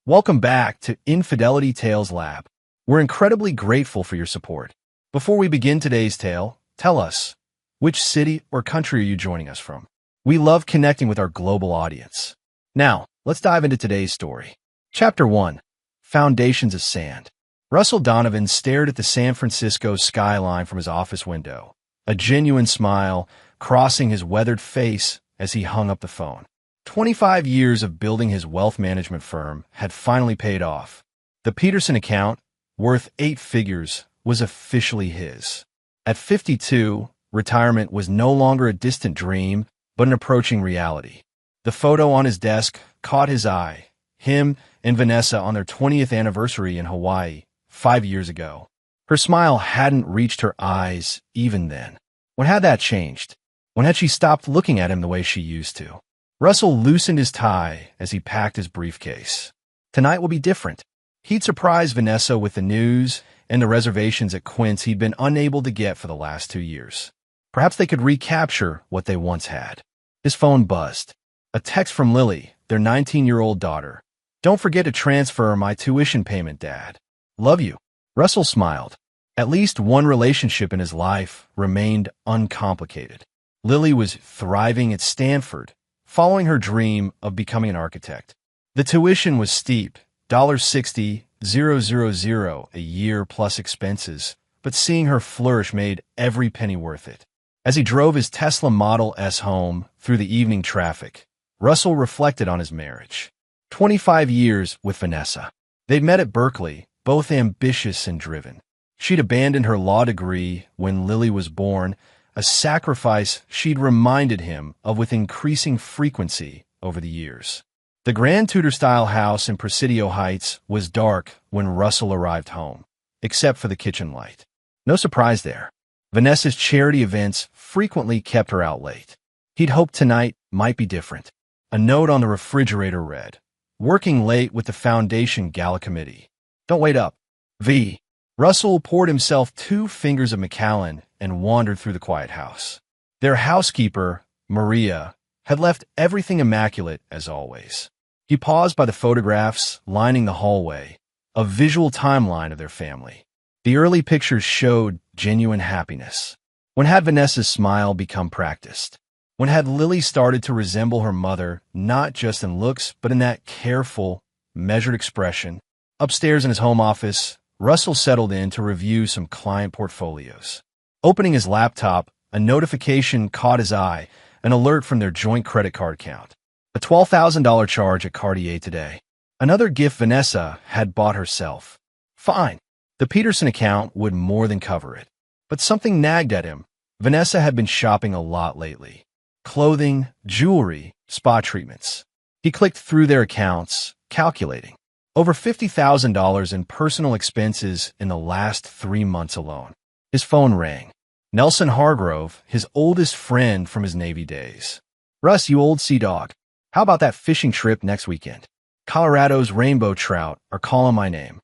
Welcome back to Infidelity Tales Lab. We're incredibly grateful for your support. Before we begin today's tale, tell us, which city or country are you joining us from? We love connecting with our global audience. Now, let's dive into today's story. Chapter 1. Foundations of Sand. Russell Donovan stared at the San Francisco skyline from his office window, a genuine smile crossing his weathered face as he hung up the phone. 25 years of building his wealth management firm had finally paid off. The Peterson account, worth 8 figures, was officially his. At 52, retirement was no longer a distant dream, but an approaching reality. The photo on his desk caught his eye, him and Vanessa on their 20th anniversary in Hawaii 5 years ago. Her smile hadn't reached her eyes even then. When had that changed? When had she stopped looking at him the way she used to? Russell loosened his tie as he packed his briefcase. Tonight will be different. He'd surprise Vanessa with the news and the reservations at Quince he'd been unable to get for the last 2 years. Perhaps they could recapture what they once had. His phone buzzed. A text from Lily, their 19-year-old daughter. "Don't forget to transfer my tuition payment, Dad. Love you." Russell smiled. At least one relationship in his life remained uncomplicated. Lily was thriving at Stanford, following her dream of becoming an architect. The tuition was steep, $60,000 a year plus expenses, but seeing her flourish made every penny worth it. As he drove his Tesla Model S home through the evening traffic, Russell reflected on his marriage. 25 years with Vanessa. They'd met at Berkeley, both ambitious and driven. She'd abandoned her law degree when Lily was born, a sacrifice she'd reminded him of with increasing frequency over the years. The Grand Tudor-style house in Presidio Heights was dark when Russell arrived home, except for the kitchen light. No surprise there. Vanessa's charity events frequently kept her out late. He'd hoped tonight might be different. A note on the refrigerator read, "Working late with the Foundation Gala Committee. Don't wait up. V." Russell poured himself 2 fingers of Macallan and wandered through the quiet house. Their housekeeper, Maria, had left everything immaculate as always. He paused by the photographs lining the hallway, a visual timeline of their family. The early pictures showed genuine happiness. When had Vanessa's smile become practiced? When had Lily started to resemble her mother, not just in looks, but in that careful, measured expression? Upstairs in his home office, Russell settled in to review some client portfolios. Opening his laptop, a notification caught his eye, an alert from their joint credit card count. A $12,000 charge at Cartier today. Another gift Vanessa had bought herself. Fine. The Peterson account would more than cover it. But something nagged at him. Vanessa had been shopping a lot lately. Clothing, jewelry, spa treatments. He clicked through their accounts, calculating. Over $50,000 in personal expenses in the last 3 months alone. His phone rang. Nelson Hargrove, his oldest friend from his Navy days. "Russ, you old sea dog. How about that fishing trip next weekend? Colorado's rainbow trout are calling my name."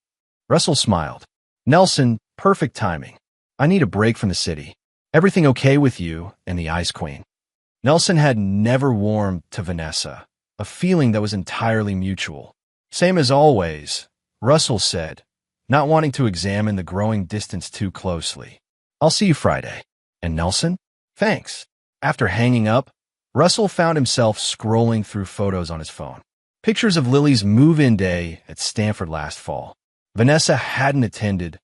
Russell smiled. "Nelson, perfect timing. I need a break from the city. Everything okay with you and the Ice Queen?" Nelson had never warmed to Vanessa, a feeling that was entirely mutual. "Same as always," Russell said, not wanting to examine the growing distance too closely. "I'll see you Friday." "And Nelson?" "Thanks." After hanging up, Russell found himself scrolling through photos on his phone. Pictures of Lily's move-in day at Stanford last fall. Vanessa hadn't attended.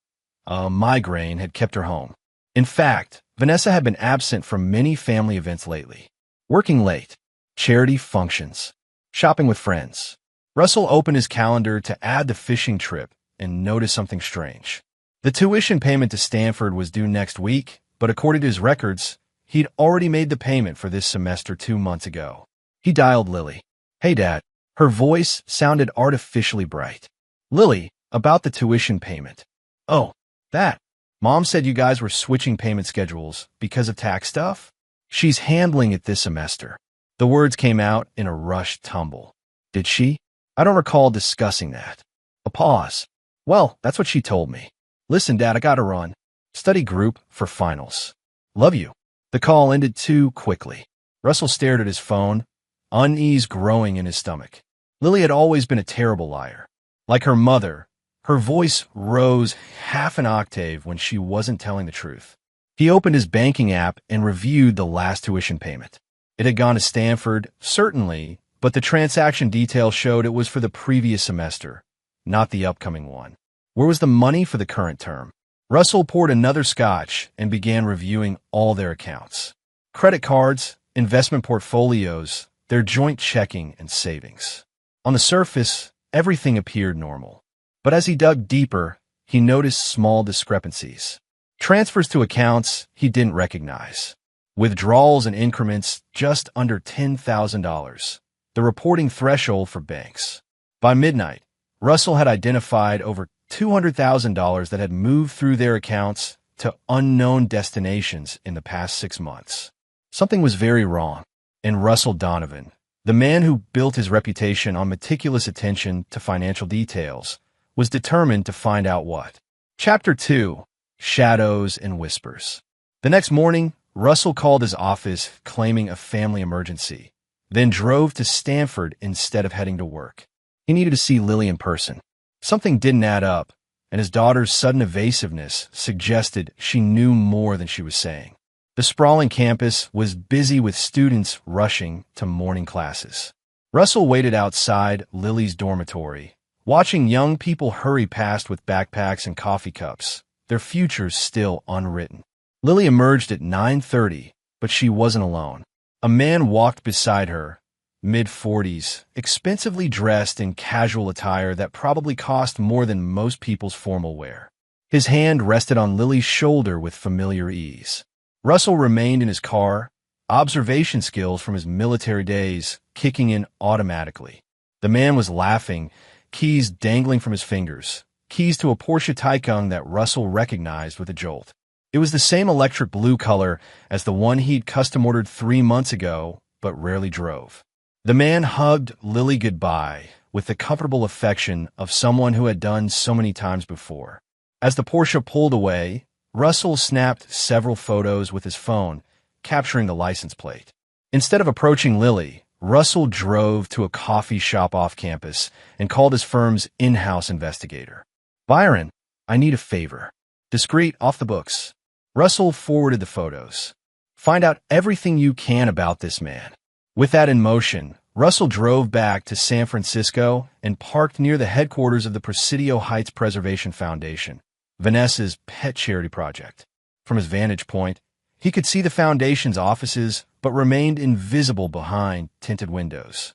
A migraine had kept her home. In fact, Vanessa had been absent from many family events lately. Working late, charity functions, shopping with friends. Russell opened his calendar to add the fishing trip and noticed something strange. The tuition payment to Stanford was due next week, but according to his records, he'd already made the payment for this semester 2 months ago. He dialed Lily. "Hey, Dad." Her voice sounded artificially bright. "Lily, about the tuition payment." "Oh, that. Mom said you guys were switching payment schedules because of tax stuff?" "She's handling it this semester." The words came out in a rushed tumble. "Did she? I don't recall discussing that." A pause. "Well, that's what she told me." "Listen, Dad, I gotta run. Study group for finals. Love you." The call ended too quickly. Russell stared at his phone, unease growing in his stomach. Lily had always been a terrible liar. Like her mother, her voice rose half an octave when she wasn't telling the truth. He opened his banking app and reviewed the last tuition payment. It had gone to Stanford, certainly, but the transaction details showed it was for the previous semester, not the upcoming one. Where was the money for the current term? Russell poured another scotch and began reviewing all their accounts. Credit cards, investment portfolios, their joint checking and savings. On the surface, everything appeared normal. But as he dug deeper, he noticed small discrepancies. Transfers to accounts he didn't recognize. Withdrawals and increments just under $10,000, the reporting threshold for banks. By midnight, Russell had identified over $200,000 that had moved through their accounts to unknown destinations in the past 6 months. Something was very wrong, and Russell Donovan, the man who built his reputation on meticulous attention to financial details, was determined to find out what. Chapter 2. Shadows and Whispers. The next morning, Russell called his office claiming a family emergency, then drove to Stanford instead of heading to work. He needed to see Lily in person. Something didn't add up, and his daughter's sudden evasiveness suggested she knew more than she was saying. The sprawling campus was busy with students rushing to morning classes. Russell waited outside Lily's dormitory, watching young people hurry past with backpacks and coffee cups, their futures still unwritten. Lily emerged at 9:30, but she wasn't alone. A man walked beside her, mid-40s, expensively dressed in casual attire that probably cost more than most people's formal wear. His hand rested on Lily's shoulder with familiar ease. Russell remained in his car, observation skills from his military days kicking in automatically. The man was laughing, keys dangling from his fingers, keys to a Porsche Taycan that Russell recognized with a jolt. It was the same electric blue color as the one he'd custom-ordered 3 months ago, but rarely drove. The man hugged Lily goodbye with the comfortable affection of someone who had done so many times before. As the Porsche pulled away, Russell snapped several photos with his phone, capturing the license plate. Instead of approaching Lily, Russell drove to a coffee shop off campus and called his firm's in-house investigator. "Byron, I need a favor." Discreet, off the books. Russell forwarded the photos. "Find out everything you can about this man." With that in motion, Russell drove back to San Francisco and parked near the headquarters of the Presidio Heights Preservation Foundation, Vanessa's pet charity project. From his vantage point, he could see the foundation's offices, but remained invisible behind tinted windows.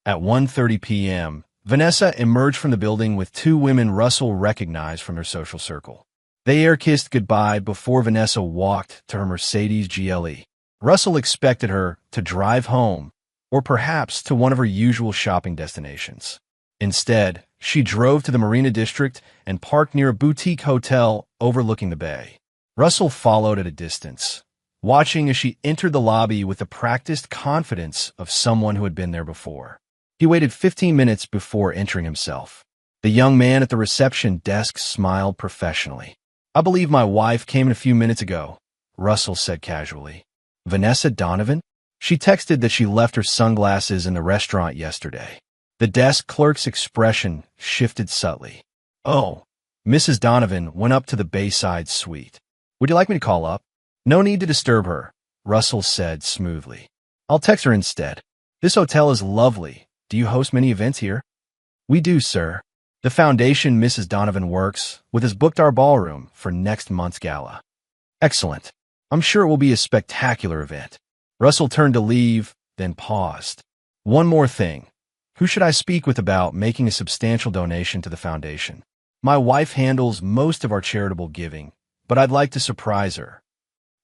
At 1:30 p.m., Vanessa emerged from the building with 2 women Russell recognized from her social circle. They air-kissed goodbye before Vanessa walked to her Mercedes GLE. Russell expected her to drive home, or perhaps to one of her usual shopping destinations. Instead, she drove to the Marina District and parked near a boutique hotel overlooking the bay. Russell followed at a distance, watching as she entered the lobby with the practiced confidence of someone who had been there before. He waited 15 minutes before entering himself. The young man at the reception desk smiled professionally. "I believe my wife came in a few minutes ago," Russell said casually. "Vanessa Donovan?" She texted that she left her sunglasses in the restaurant yesterday. The desk clerk's expression shifted subtly. "Oh." Mrs. Donovan went up to the Bayside suite. "Would you like me to call up?" "No need to disturb her," Russell said smoothly. "I'll text her instead." "This hotel is lovely. Do you host many events here?" "We do, sir. The foundation Mrs. Donovan works with has booked our ballroom for next month's gala." "Excellent. I'm sure it will be a spectacular event." Russell turned to leave, then paused. "One more thing. Who should I speak with about making a substantial donation to the foundation? My wife handles most of our charitable giving, but I'd like to surprise her."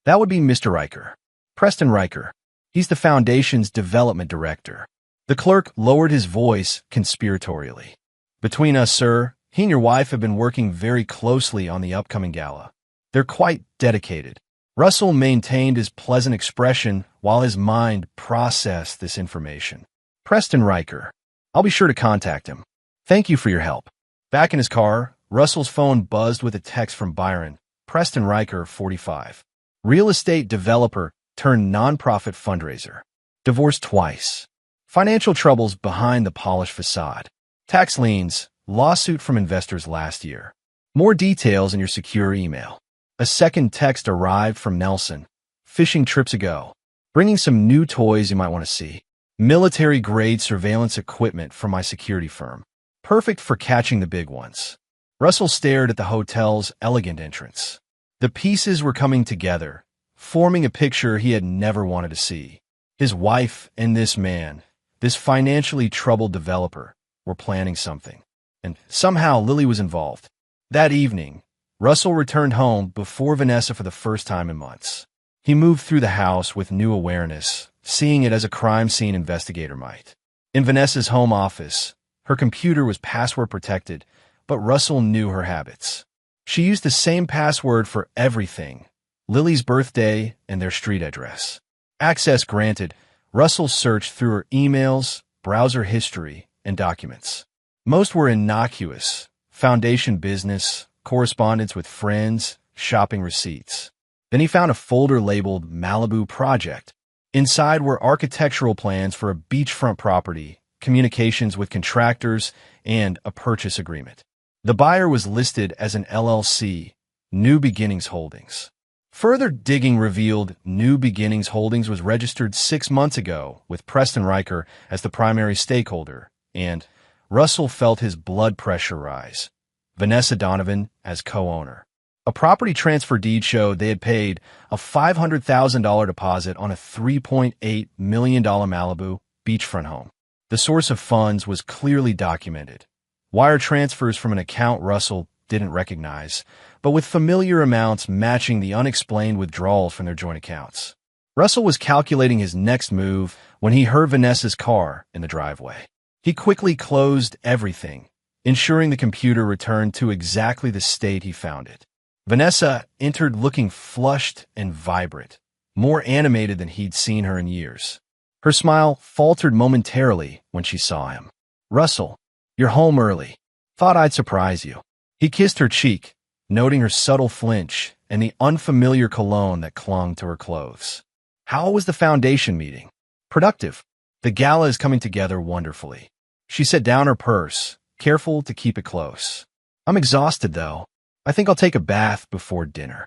"That would be Mr. Riker. Preston Riker. He's the foundation's development director." The clerk lowered his voice conspiratorially. "Between us, sir, he and your wife have been working very closely on the upcoming gala. They're quite dedicated." Russell maintained his pleasant expression while his mind processed this information. "Preston Riker. I'll be sure to contact him. Thank you for your help." Back in his car, Russell's phone buzzed with a text from Byron, Preston Riker, 45. Real estate developer turned nonprofit fundraiser. Divorced twice. Financial troubles behind the polished facade. Tax liens, lawsuit from investors last year. More details in your secure email. A second text arrived from Nelson. Fishing trips ago. Bringing some new toys you might want to see. Military-grade surveillance equipment from my security firm. Perfect for catching the big ones. Russell stared at the hotel's elegant entrance. The pieces were coming together, forming a picture he had never wanted to see. His wife and this man, this financially troubled developer, were planning something. And somehow Lily was involved. That evening, Russell returned home before Vanessa for the first time in months. He moved through the house with new awareness, seeing it as a crime scene investigator might. In Vanessa's home office, her computer was password protected, but Russell knew her habits. She used the same password for everything, Lily's birthday and their street address. Access granted, Russell searched through her emails, browser history, and documents. Most were innocuous: foundation business, correspondence with friends, shopping receipts. Then he found a folder labeled Malibu Project. Inside were architectural plans for a beachfront property, communications with contractors, and a purchase agreement. The buyer was listed as an LLC, New Beginnings Holdings. Further digging revealed New Beginnings Holdings was registered 6 months ago with Preston Riker as the primary stakeholder, and Russell felt his blood pressure rise. Vanessa Donovan as co-owner. A property transfer deed showed they had paid a $500,000 deposit on a $3.8 million Malibu beachfront home. The source of funds was clearly documented. Wire transfers from an account Russell didn't recognize, but with familiar amounts matching the unexplained withdrawals from their joint accounts. Russell was calculating his next move when he heard Vanessa's car in the driveway. He quickly closed everything, ensuring the computer returned to exactly the state he found it. Vanessa entered looking flushed and vibrant, more animated than he'd seen her in years. Her smile faltered momentarily when she saw him. "Russell, you're home early. Thought I'd surprise you." He kissed her cheek, noting her subtle flinch and the unfamiliar cologne that clung to her clothes. "How was the foundation meeting?" "Productive. The gala is coming together wonderfully." She set down her purse, careful to keep it close. "I'm exhausted, though. I think I'll take a bath before dinner."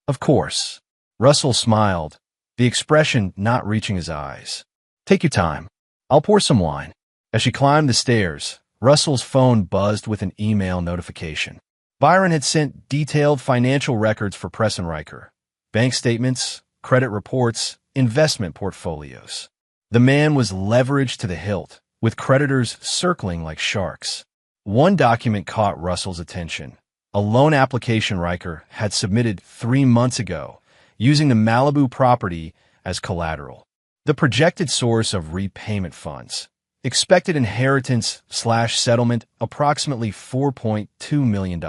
"Of course." Russell smiled, the expression not reaching his eyes. "Take your time. I'll pour some wine." As she climbed the stairs, Russell's phone buzzed with an email notification. Byron had sent detailed financial records for Preston Riker. Bank statements, credit reports, investment portfolios. The man was leveraged to the hilt, with creditors circling like sharks. One document caught Russell's attention. A loan application Riker had submitted 3 months ago, using the Malibu property as collateral. The projected source of repayment funds. Expected inheritance/settlement approximately $4.2 million.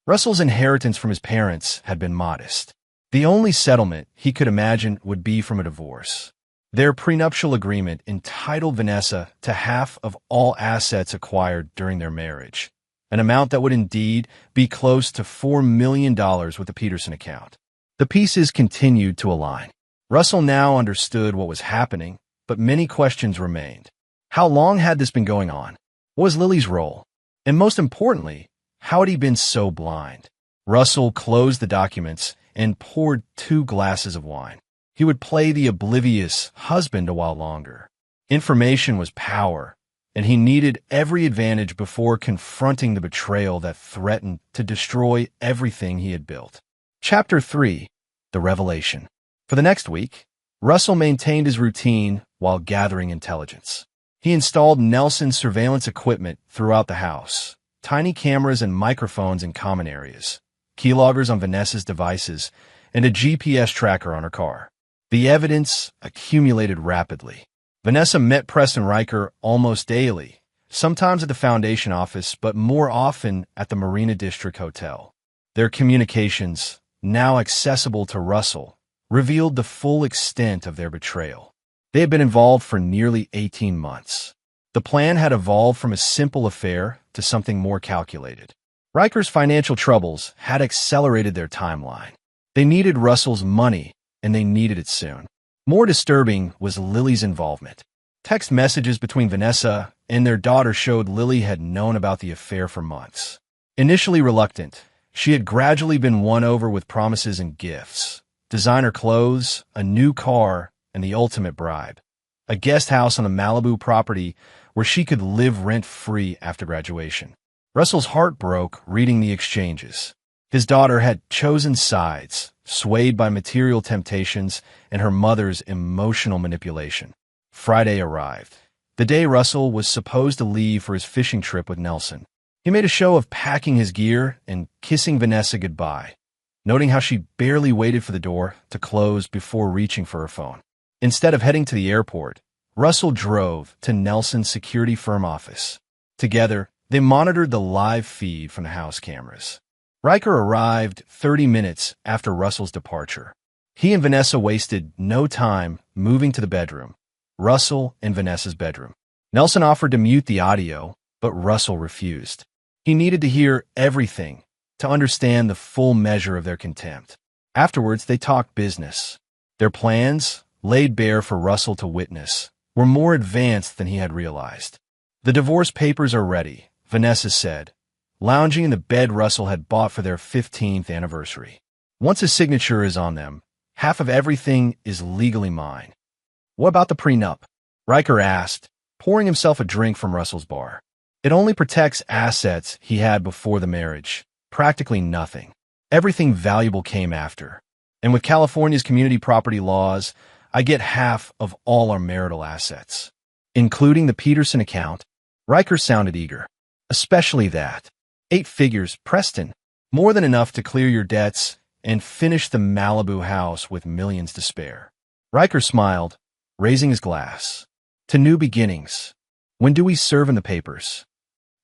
Russell's inheritance from his parents had been modest. The only settlement he could imagine would be from a divorce. Their prenuptial agreement entitled Vanessa to half of all assets acquired during their marriage, an amount that would indeed be close to $4 million with the Peterson account. The pieces continued to align. Russell now understood what was happening, but many questions remained. How long had this been going on? What was Lily's role? And most importantly, how had he been so blind? Russell closed the documents and poured 2 glasses of wine. He would play the oblivious husband a while longer. Information was power, and he needed every advantage before confronting the betrayal that threatened to destroy everything he had built. Chapter 3. The Revelation. For the next week, Russell maintained his routine while gathering intelligence. He installed Nelson's surveillance equipment throughout the house, tiny cameras and microphones in common areas, keyloggers on Vanessa's devices, and a GPS tracker on her car. The evidence accumulated rapidly. Vanessa met Preston Riker almost daily, sometimes at the foundation office, but more often at the Marina District Hotel. Their communications, now accessible to Russell, revealed the full extent of their betrayal. They had been involved for nearly 18 months. The plan had evolved from a simple affair to something more calculated. Riker's financial troubles had accelerated their timeline. They needed Russell's money, and they needed it soon. More disturbing was Lily's involvement. Text messages between Vanessa and their daughter showed Lily had known about the affair for months. Initially reluctant, she had gradually been won over with promises and gifts. Designer clothes, a new car, and the ultimate bribe. A guest house on a Malibu property where she could live rent-free after graduation. Russell's heart broke reading the exchanges. His daughter had chosen sides, swayed by material temptations and her mother's emotional manipulation. Friday arrived, the day Russell was supposed to leave for his fishing trip with Nelson. He made a show of packing his gear and kissing Vanessa goodbye, noting how she barely waited for the door to close before reaching for her phone. Instead of heading to the airport, Russell drove to Nelson's security firm office. Together, they monitored the live feed from the house cameras. Riker arrived 30 minutes after Russell's departure. He and Vanessa wasted no time moving to the bedroom, Russell and Vanessa's bedroom. Nelson offered to mute the audio, but Russell refused. He needed to hear everything to understand the full measure of their contempt. Afterwards, they talked business. Their plans, laid bare for Russell to witness, were more advanced than he had realized. The divorce papers are ready, Vanessa said, lounging in the bed Russell had bought for their 15th anniversary. Once a signature is on them, half of everything is legally mine. What about the prenup? Riker asked, pouring himself a drink from Russell's bar. It only protects assets he had before the marriage. Practically nothing. Everything valuable came after. And with California's community property laws, I get half of all our marital assets. Including the Peterson account. Riker sounded eager. Especially that. 8 figures, Preston. More than enough to clear your debts and finish the Malibu house with millions to spare. Riker smiled, raising his glass. To new beginnings. When do we serve in the papers?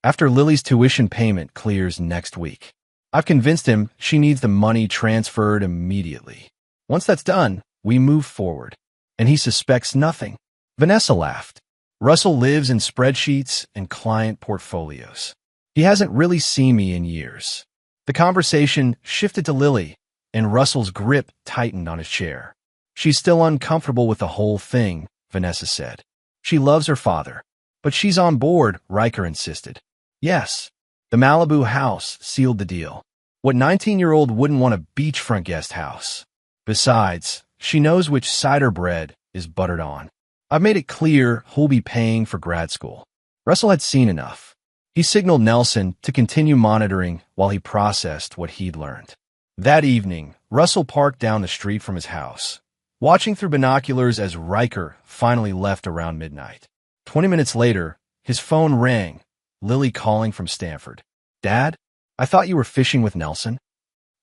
After Lily's tuition payment clears next week. I've convinced him she needs the money transferred immediately. Once that's done, we move forward. And he suspects nothing. Vanessa laughed. Russell lives in spreadsheets and client portfolios. He hasn't really seen me in years. The conversation shifted to Lily, and Russell's grip tightened on his chair. She's still uncomfortable with the whole thing, Vanessa said. She loves her father. But she's on board, Riker insisted. Yes, the Malibu house sealed the deal. What 19-year-old wouldn't want a beachfront guest house? Besides, she knows which cider bread is buttered on. I've made it clear who'll be paying for grad school. Russell had seen enough. He signaled Nelson to continue monitoring while he processed what he'd learned. That evening, Russell parked down the street from his house, watching through binoculars as Riker finally left around midnight. 20 minutes later, his phone rang, Lily calling from Stanford. Dad, I thought you were fishing with Nelson.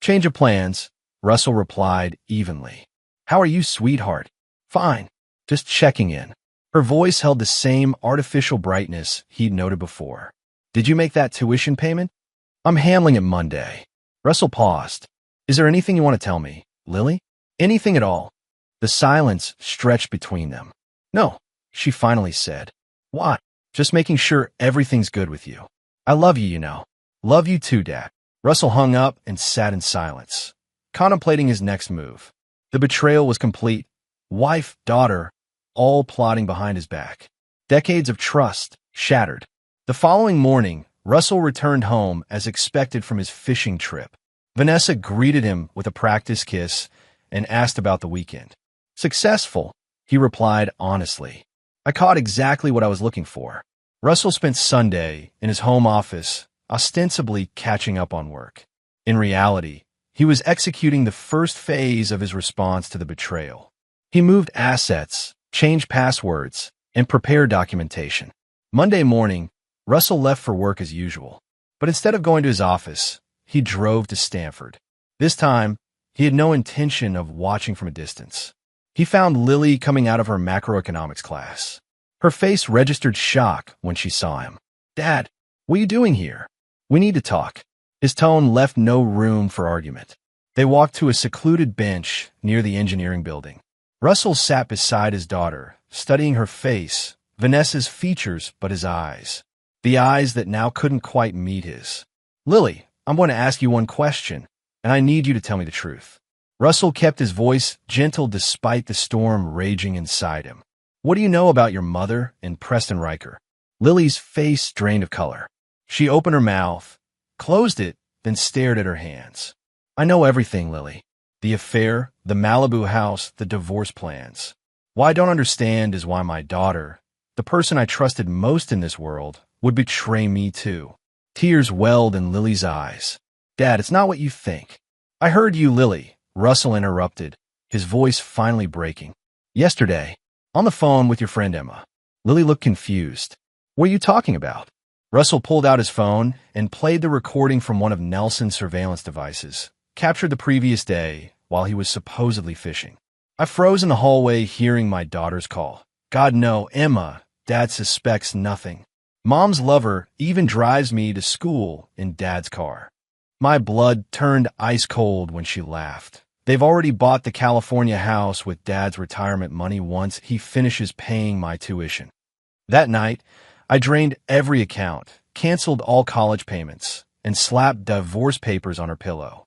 Change of plans, Russell replied evenly. How are you, sweetheart? Fine, just checking in. Her voice held the same artificial brightness he'd noted before. Did you make that tuition payment? I'm handling it Monday. Russell paused. Is there anything you want to tell me, Lily? Anything at all? The silence stretched between them. No, she finally said. Why? Just making sure everything's good with you. I love you, you know. Love you too, Dad. Russell hung up and sat in silence, contemplating his next move. The betrayal was complete. Wife, daughter, all plotting behind his back. Decades of trust shattered. The following morning, Russell returned home as expected from his fishing trip. Vanessa greeted him with a practice kiss and asked about the weekend. Successful, he replied honestly. I caught exactly what I was looking for. Russell spent Sunday in his home office, ostensibly catching up on work. In reality, he was executing the first phase of his response to the betrayal. He moved assets, changed passwords, and prepared documentation. Monday morning, Russell left for work as usual. But instead of going to his office, he drove to Stanford. This time, he had no intention of watching from a distance. He found Lily coming out of her macroeconomics class. Her face registered shock when she saw him. Dad, what are you doing here? We need to talk. His tone left no room for argument. They walked to a secluded bench near the engineering building. Russell sat beside his daughter, studying her face, Vanessa's features but his eyes. The eyes that now couldn't quite meet his. Lily, I'm going to ask you one question, and I need you to tell me the truth. Russell kept his voice gentle despite the storm raging inside him. What do you know about your mother and Preston Riker? Lily's face drained of color. She opened her mouth, closed it, then stared at her hands. I know everything, Lily. The affair, the Malibu house, the divorce plans. What I don't understand is why my daughter, the person I trusted most in this world, would betray me too. Tears welled in Lily's eyes. Dad, it's not what you think. I heard you, Lily, Russell interrupted, his voice finally breaking. Yesterday, on the phone with your friend Emma. Lily looked confused. What are you talking about? Russell pulled out his phone and played the recording from one of Nelson's surveillance devices, captured the previous day while he was supposedly fishing. I froze in the hallway hearing my daughter's call. God, no, Emma. Dad suspects nothing. Mom's lover even drives me to school in Dad's car. My blood turned ice cold when she laughed. They've already bought the California house with Dad's retirement money once he finishes paying my tuition. That night, I drained every account, canceled all college payments, and slapped divorce papers on her pillow.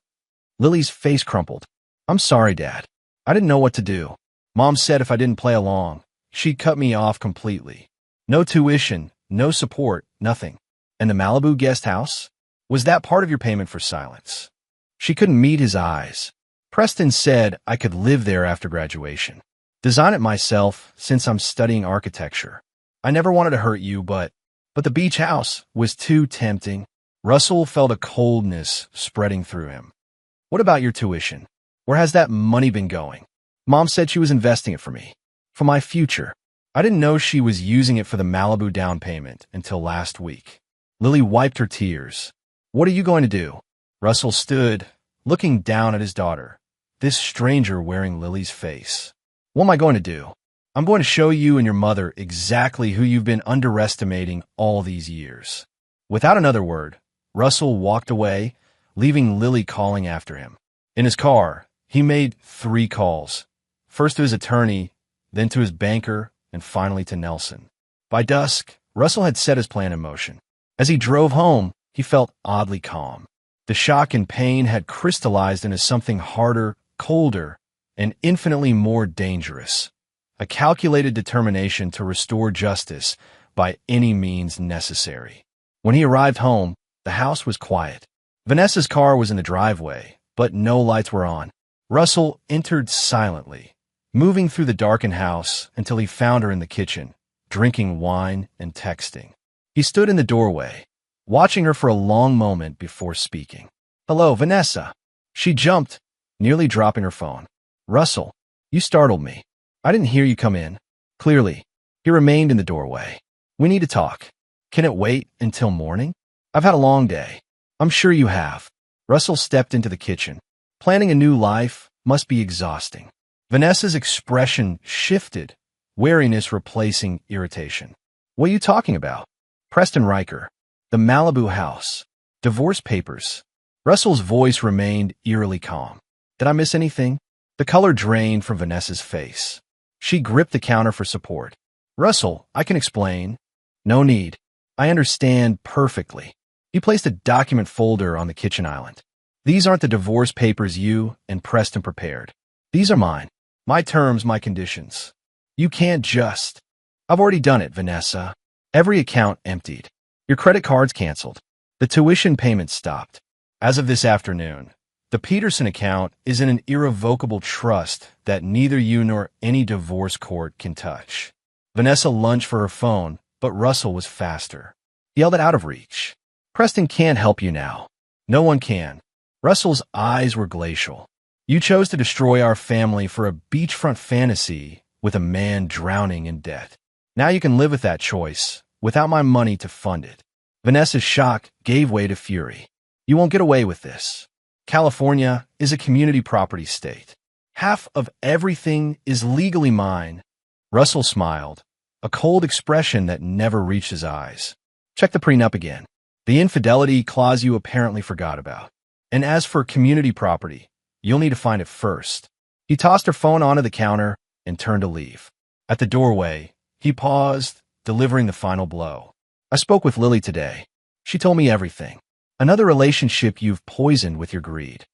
Lily's face crumpled. I'm sorry, Dad. I didn't know what to do. Mom said if I didn't play along, she'd cut me off completely. No tuition, no support, nothing. And the Malibu guest house? Was that part of your payment for silence? She couldn't meet his eyes. Preston said I could live there after graduation. Design it myself since I'm studying architecture. I never wanted to hurt you, but the beach house was too tempting. Russell felt a coldness spreading through him. What about your tuition? Where has that money been going? Mom said she was investing it for me, for my future. I didn't know she was using it for the Malibu down payment until last week. Lily wiped her tears. What are you going to do? Russell stood, looking down at his daughter, this stranger wearing Lily's face. What am I going to do? I'm going to show you and your mother exactly who you've been underestimating all these years. Without another word, Russell walked away, leaving Lily calling after him. In his car, he made 3 calls, first to his attorney, then to his banker, and finally to Nelson. By dusk, Russell had set his plan in motion. As he drove home, he felt oddly calm. The shock and pain had crystallized into something harder, colder, and infinitely more dangerous. A calculated determination to restore justice by any means necessary. When he arrived home, the house was quiet. Vanessa's car was in the driveway, but no lights were on. Russell entered silently, moving through the darkened house until he found her in the kitchen, drinking wine and texting. He stood in the doorway, watching her for a long moment before speaking. Hello, Vanessa. She jumped, nearly dropping her phone. Russell, you startled me. I didn't hear you come in. Clearly, he remained in the doorway. We need to talk. Can it wait until morning? I've had a long day. I'm sure you have. Russell stepped into the kitchen. Planning a new life must be exhausting. Vanessa's expression shifted, wariness replacing irritation. What are you talking about? Preston Riker, the Malibu house, divorce papers. Russell's voice remained eerily calm. Did I miss anything? The color drained from Vanessa's face. She gripped the counter for support. Russell, I can explain. No need. I understand perfectly. He placed a document folder on the kitchen island. These aren't the divorce papers you and Preston prepared. These are mine. My terms, my conditions. You can't just. I've already done it, Vanessa. Every account emptied. Your credit cards canceled. The tuition payment stopped. As of this afternoon, the Peterson account is in an irrevocable trust that neither you nor any divorce court can touch. Vanessa lunged for her phone, but Russell was faster. He held it out of reach. Preston can't help you now. No one can. Russell's eyes were glacial. You chose to destroy our family for a beachfront fantasy with a man drowning in debt. Now you can live with that choice, without my money to fund it. Vanessa's shock gave way to fury. You won't get away with this. California is a community property state. Half of everything is legally mine. Russell smiled, a cold expression that never reached his eyes. Check the prenup again. The infidelity clause you apparently forgot about. And as for community property, you'll need to find it first. He tossed her phone onto the counter and turned to leave. At the doorway, he paused, delivering the final blow. I spoke with Lily today. She told me everything. Another relationship you've poisoned with your greed.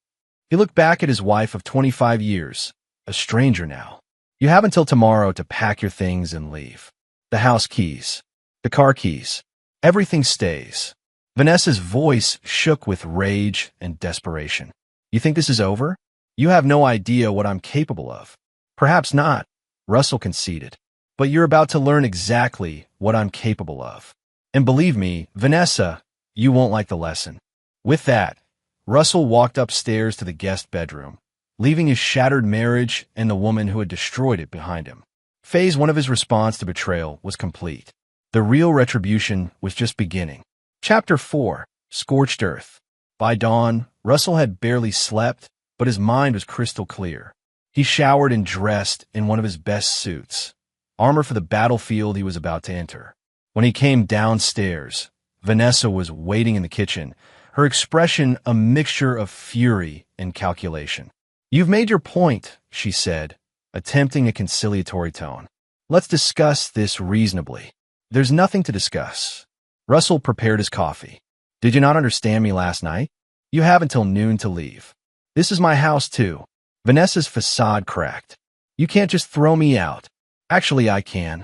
He looked back at his wife of 25 years, a stranger now. You have until tomorrow to pack your things and leave. The house keys. The car keys. Everything stays. Vanessa's voice shook with rage and desperation. You think this is over? You have no idea what I'm capable of. Perhaps not, Russell conceded. But you're about to learn exactly what I'm capable of. And believe me, Vanessa, you won't like the lesson. With that, Russell walked upstairs to the guest bedroom, leaving his shattered marriage and the woman who had destroyed it behind him. Phase 1 of his response to betrayal was complete. The real retribution was just beginning. Chapter 4, Scorched Earth. By dawn, Russell had barely slept, but his mind was crystal clear. He showered and dressed in one of his best suits, armor for the battlefield he was about to enter. When he came downstairs, Vanessa was waiting in the kitchen, her expression a mixture of fury and calculation. You've made your point, she said, attempting a conciliatory tone. Let's discuss this reasonably. There's nothing to discuss. Russell prepared his coffee. Did you not understand me last night? You have until noon to leave. This is my house, too. Vanessa's facade cracked. You can't just throw me out. Actually, I can.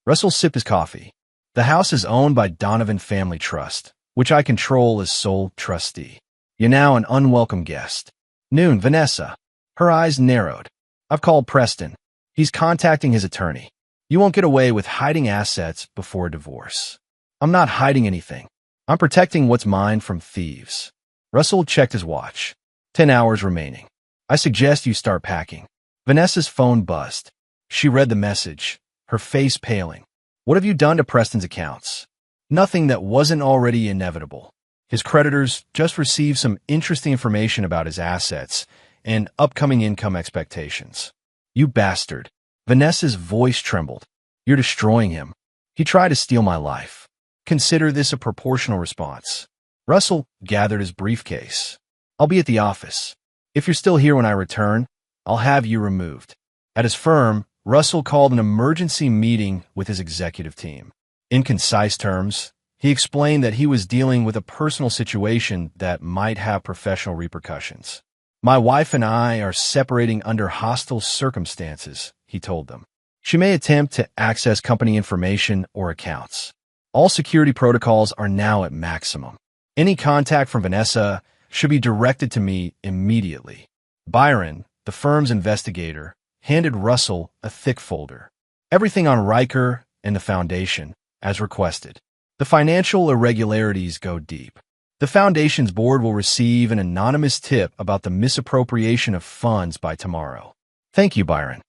Russell sipped his coffee. The house is owned by Donovan Family Trust, which I control as sole trustee. You're now an unwelcome guest. Noon, Vanessa. Her eyes narrowed. I've called Preston. He's contacting his attorney. You won't get away with hiding assets before a divorce. I'm not hiding anything. I'm protecting what's mine from thieves. Russell checked his watch. 10 hours remaining. I suggest you start packing. Vanessa's phone buzzed. She read the message, her face paling. What have you done to Preston's accounts? Nothing that wasn't already inevitable. His creditors just received some interesting information about his assets and upcoming income expectations. You bastard. Vanessa's voice trembled. You're destroying him. He tried to steal my life. Consider this a proportional response. Russell gathered his briefcase. I'll be at the office. If you're still here when I return, I'll have you removed. At his firm, Russell called an emergency meeting with his executive team. In concise terms, he explained that he was dealing with a personal situation that might have professional repercussions. My wife and I are separating under hostile circumstances, he told them. She may attempt to access company information or accounts. All security protocols are now at maximum. Any contact from Vanessa should be directed to me immediately. Byron, the firm's investigator, handed Russell a thick folder. Everything on Riker and the Foundation, as requested. The financial irregularities go deep. The Foundation's board will receive an anonymous tip about the misappropriation of funds by tomorrow. Thank you, Byron.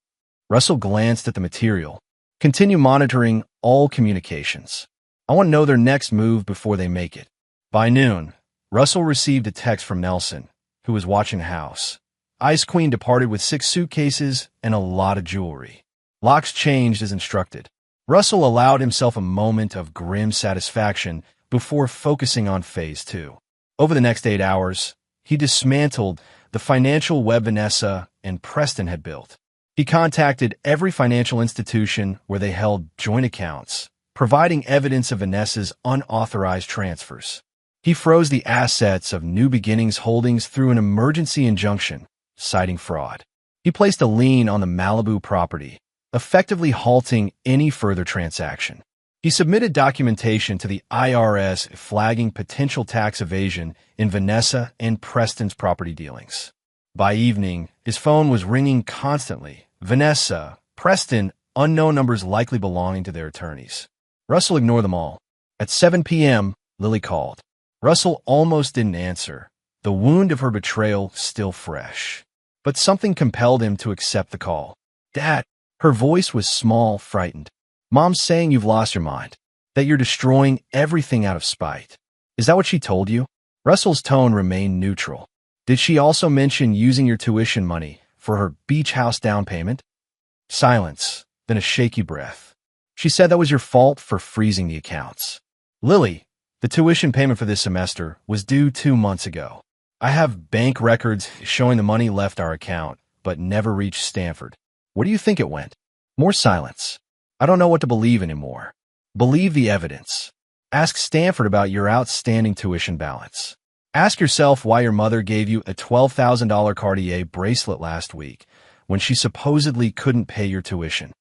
Russell glanced at the material. Continue monitoring all communications. I want to know their next move before they make it. By noon, Russell received a text from Nelson, who was watching the house. Ice Queen departed with 6 suitcases and a lot of jewelry. Locks changed as instructed. Russell allowed himself a moment of grim satisfaction before focusing on Phase 2. Over the next 8 hours, he dismantled the financial web Vanessa and Preston had built. He contacted every financial institution where they held joint accounts, providing evidence of Vanessa's unauthorized transfers. He froze the assets of New Beginnings Holdings through an emergency injunction, citing fraud. He placed a lien on the Malibu property, effectively halting any further transaction. He submitted documentation to the IRS flagging potential tax evasion in Vanessa and Preston's property dealings. By evening, his phone was ringing constantly. Vanessa, Preston, unknown numbers likely belonging to their attorneys. Russell ignored them all. At 7 p.m., Lily called. Russell almost didn't answer, the wound of her betrayal still fresh. But something compelled him to accept the call. Dad, her voice was small, frightened. Mom's saying you've lost your mind, that you're destroying everything out of spite. Is that what she told you? Russell's tone remained neutral. Did she also mention using your tuition money for her beach house down payment? Silence, then a shaky breath. She said that was your fault for freezing the accounts. Lily, the tuition payment for this semester was due 2 months ago. I have bank records showing the money left our account, but never reached Stanford. Where do you think it went? More silence. I don't know what to believe anymore. Believe the evidence. Ask Stanford about your outstanding tuition balance. Ask yourself why your mother gave you a $12,000 Cartier bracelet last week when she supposedly couldn't pay your tuition.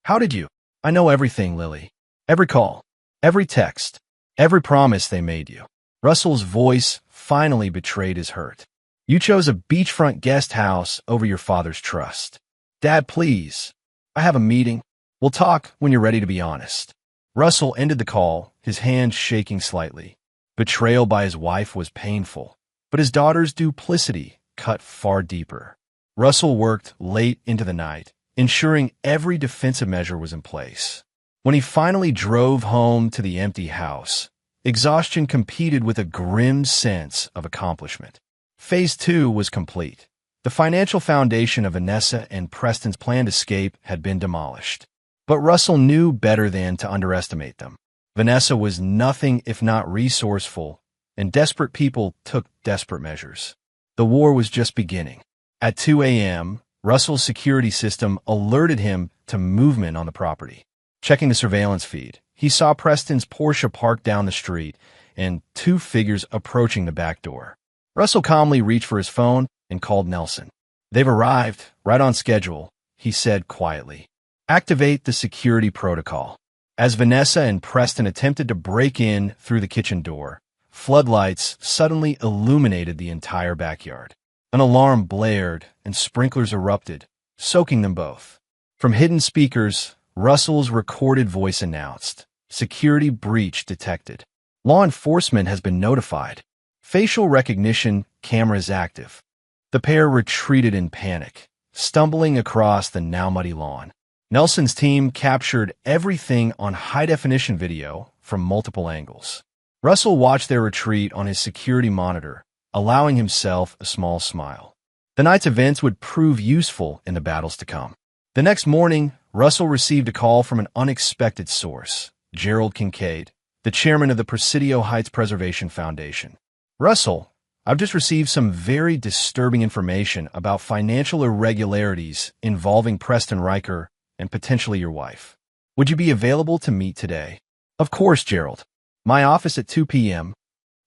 How did you? I know everything, Lily. Every call. Every text, every promise they made you. Russell's voice finally betrayed his hurt. You chose a beachfront guest house over your father's trust. Dad, please. I have a meeting. We'll talk when you're ready to be honest. Russell ended the call, his hand shaking slightly. Betrayal by his wife was painful, but his daughter's duplicity cut far deeper. Russell worked late into the night, ensuring every defensive measure was in place. When he finally drove home to the empty house, exhaustion competed with a grim sense of accomplishment. Phase 2 was complete. The financial foundation of Vanessa and Preston's planned escape had been demolished. But Russell knew better than to underestimate them. Vanessa was nothing if not resourceful, and desperate people took desperate measures. The war was just beginning. At 2 a.m., Russell's security system alerted him to movement on the property. Checking the surveillance feed, he saw Preston's Porsche parked down the street and two figures approaching the back door. Russell calmly reached for his phone and called Nelson. "They've arrived, right on schedule," he said quietly. "Activate the security protocol." As Vanessa and Preston attempted to break in through the kitchen door, floodlights suddenly illuminated the entire backyard. An alarm blared and sprinklers erupted, soaking them both. From hidden speakers, Russell's recorded voice announced, "Security breach detected. Law enforcement has been notified. Facial recognition cameras active." The pair retreated in panic, stumbling across the now muddy lawn. Nelson's team captured everything on high-definition video from multiple angles. Russell watched their retreat on his security monitor, allowing himself a small smile. The night's events would prove useful in the battles to come. The next morning, Russell received a call from an unexpected source, Gerald Kincaid, the chairman of the Presidio Heights Preservation Foundation. "Russell, I've just received some very disturbing information about financial irregularities involving Preston Riker and potentially your wife. Would you be available to meet today?" "Of course, Gerald. My office at 2 p.m.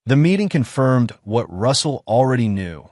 The meeting confirmed what Russell already knew.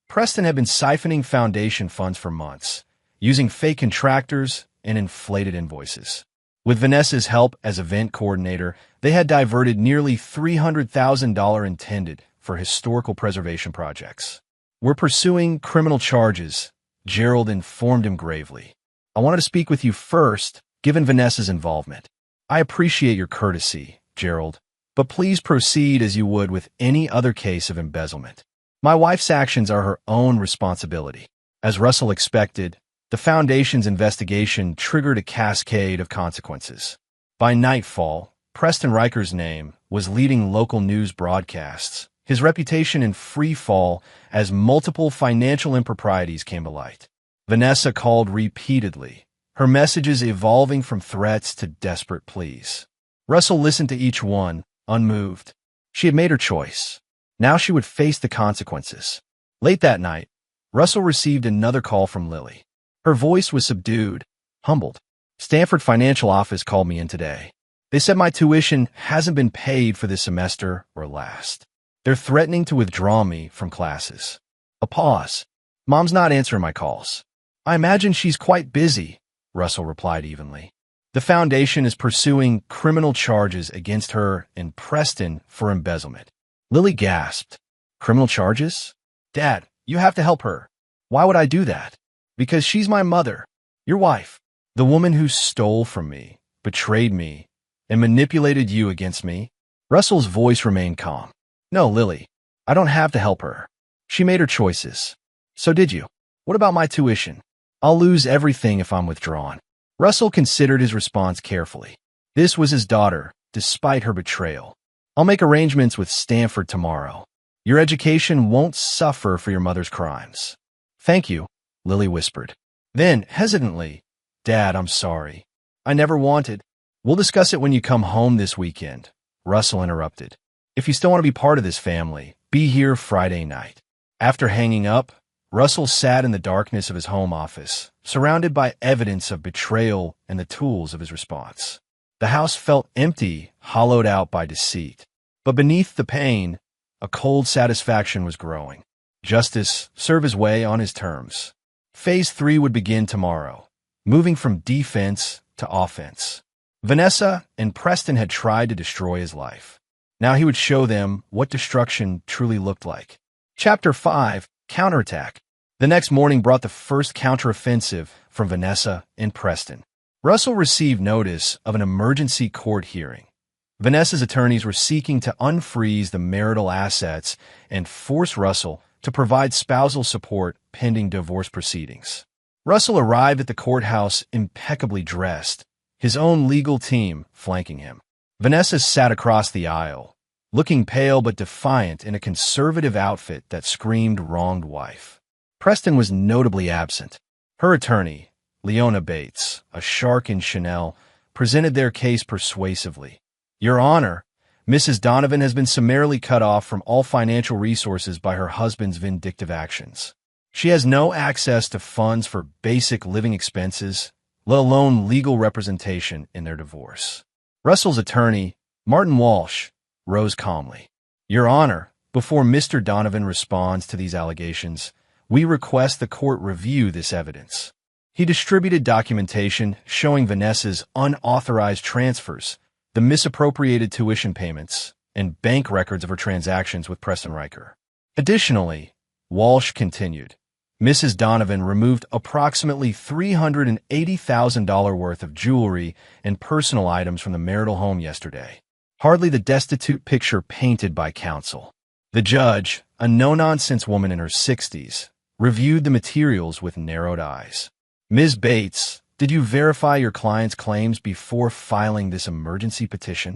Preston had been siphoning foundation funds for months, using fake contractors and inflated invoices. With Vanessa's help as event coordinator, they had diverted nearly $300,000 intended for historical preservation projects. "We're pursuing criminal charges," Gerald informed him gravely. "I wanted to speak with you first, given Vanessa's involvement." "I appreciate your courtesy, Gerald, but please proceed as you would with any other case of embezzlement. My wife's actions are her own responsibility." As Russell expected, the Foundation's investigation triggered a cascade of consequences. By nightfall, Preston Riker's name was leading local news broadcasts, his reputation in free fall as multiple financial improprieties came to light. Vanessa called repeatedly, her messages evolving from threats to desperate pleas. Russell listened to each one, unmoved. She had made her choice. Now she would face the consequences. Late that night, Russell received another call from Lily. Her voice was subdued, humbled. "Stanford Financial Office called me in today. They said my tuition hasn't been paid for this semester or last. They're threatening to withdraw me from classes." A pause. "Mom's not answering my calls." "I imagine she's quite busy," Russell replied evenly. "The Foundation is pursuing criminal charges against her and Preston for embezzlement." Lily gasped. "Criminal charges? Dad, you have to help her." "Why would I do that?" "Because she's my mother, your wife, the woman who stole from me, betrayed me, and manipulated you against me." Russell's voice remained calm. "No, Lily, I don't have to help her. She made her choices. So did you. What about my tuition? I'll lose everything if I'm withdrawn." Russell considered his response carefully. This was his daughter, despite her betrayal. "I'll make arrangements with Stanford tomorrow. Your education won't suffer for your mother's crimes." "Thank you," Lily whispered. Then, hesitantly, "Dad, I'm sorry. I never wanted." "We'll discuss it when you come home this weekend," Russell interrupted. "If you still want to be part of this family, be here Friday night." After hanging up, Russell sat in the darkness of his home office, surrounded by evidence of betrayal and the tools of his response. The house felt empty, hollowed out by deceit. But beneath the pain, a cold satisfaction was growing. Justice served his way on his terms. Phase 3 would begin tomorrow, moving from defense to offense. Vanessa and Preston had tried to destroy his life. Now he would show them what destruction truly looked like. Chapter 5, Counterattack. The next morning brought the first counteroffensive from Vanessa and Preston. Russell received notice of an emergency court hearing. Vanessa's attorneys were seeking to unfreeze the marital assets and force Russell to provide spousal support pending divorce proceedings. Russell arrived at the courthouse impeccably dressed, his own legal team flanking him. Vanessa sat across the aisle, looking pale but defiant in a conservative outfit that screamed wronged wife. Preston was notably absent. Her attorney, Leona Bates, a shark in Chanel, presented their case persuasively. Your Honor, Mrs. Donovan has been summarily cut off from all financial resources by her husband's vindictive actions. She has no access to funds for basic living expenses, let alone legal representation in their divorce. Russell's attorney, Martin Walsh, rose calmly. Your Honor, before Mr. Donovan responds to these allegations, we request the court review this evidence. He distributed documentation showing Vanessa's unauthorized transfers, the misappropriated tuition payments, and bank records of her transactions with Preston Riker. Additionally, Walsh continued, Mrs. Donovan removed approximately $380,000 worth of jewelry and personal items from the marital home yesterday. Hardly the destitute picture painted by counsel. The judge, a no-nonsense woman in her 60s, reviewed the materials with narrowed eyes. Ms. Bates, did you verify your client's claims before filing this emergency petition?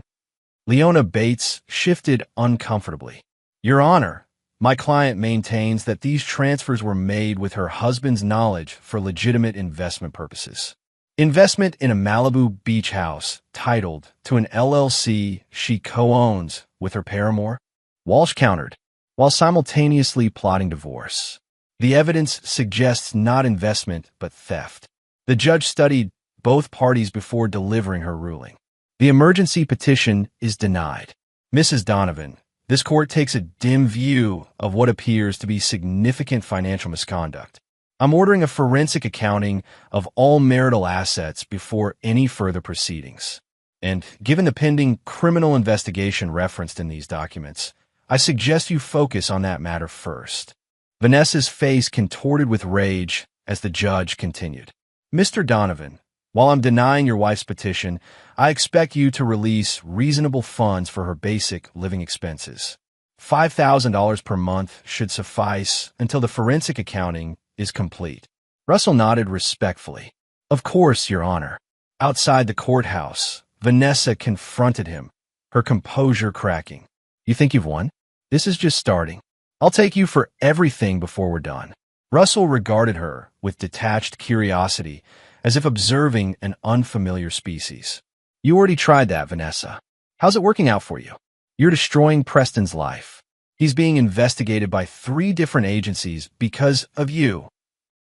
Leona Bates shifted uncomfortably. Your Honor, my client maintains that these transfers were made with her husband's knowledge for legitimate investment purposes. Investment in a Malibu beach house titled to an LLC she co-owns with her paramour? Walsh countered, while simultaneously plotting divorce. The evidence suggests not investment, but theft. The judge studied both parties before delivering her ruling. The emergency petition is denied. Mrs. Donovan, this court takes a dim view of what appears to be significant financial misconduct. I'm ordering a forensic accounting of all marital assets before any further proceedings. And given the pending criminal investigation referenced in these documents, I suggest you focus on that matter first. Vanessa's face contorted with rage as the judge continued. Mr. Donovan, while I'm denying your wife's petition, I expect you to release reasonable funds for her basic living expenses. $5,000 per month should suffice until the forensic accounting is complete. Russell nodded respectfully. Of course, Your Honor. Outside the courthouse, Vanessa confronted him, her composure cracking. You think you've won? This is just starting. I'll take you for everything before we're done. Russell regarded her with detached curiosity, as if observing an unfamiliar species. You already tried that, Vanessa. How's it working out for you? You're destroying Preston's life. He's being investigated by 3 different agencies because of you.